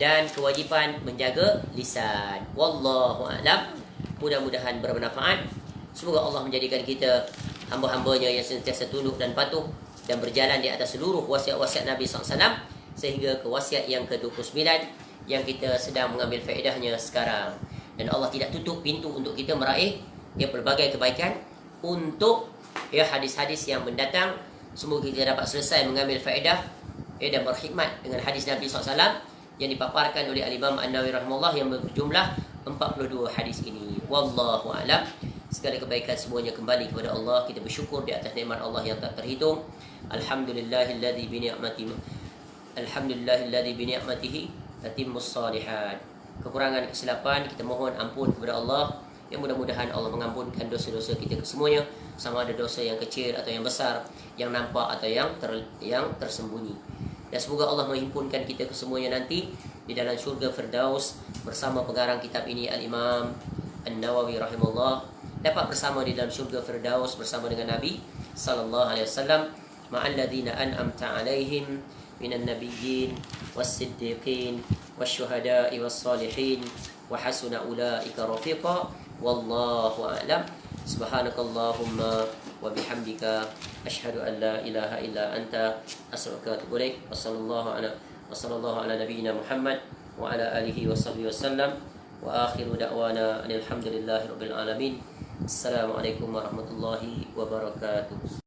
Speaker 1: dan kewajipan menjaga lisan. Wallahu a'lam. Mudah-mudahan bermanfaat. Semoga Allah menjadikan kita hamba-hambanya yang sentiasa tunduk dan patuh dan berjalan di atas seluruh wasiat-wasiat Nabi SAW sehingga ke wasiat yang ke-29 yang kita sedang mengambil faedahnya sekarang. Dan Allah tidak tutup pintu untuk kita meraih berbagai kebaikan untuk hadis-hadis yang mendatang. Semoga kita dapat selesai mengambil faedah dan berkhidmat dengan hadis Nabi SAW yang dipaparkan oleh Al-Imam An-Nawawi rahimahullah yang berjumlah 42 hadis ini. Wallahu a'lam. Segala kebaikan semuanya kembali kepada Allah. Kita bersyukur di atas nikmat Allah yang tak terhitung. Alhamdulillahilladzi bi ni'matihi tatimmus shalihat. Kekurangan kesilapan kita mohon ampun kepada Allah. Yang mudah-mudahan Allah mengampunkan dosa-dosa kita kesemuanya, sama ada dosa yang kecil atau yang besar, yang nampak atau yang tersembunyi. Dan semoga Allah menghimpunkan kita kesemuanya nanti di dalam syurga Firdaus bersama pengarang kitab ini Al-Imam An-Nawawi rahimahullah, dapat bersama di dalam syurga Firdaus bersama dengan Nabi sallallahu alaihi wasallam, ma'al ladzina an'amta 'alaihim minan nabiyyin was-siddiqin wasyuhada'i was-salihin wa hasuna ulaika rafiqa. Wallahu a'lam. Subhanakallahumma wa bihamdika asyhadu an la ilaha illa anta astaghfiruka wa atubu ilaik. Wassallallahu ala nabiyyina Muhammad wa ala alihi wa sahbihi wasallam. Wa akhiru da'wana alhamdulillahi rabbil alamin. Assalamualaikum warahmatullahi wabarakatuh.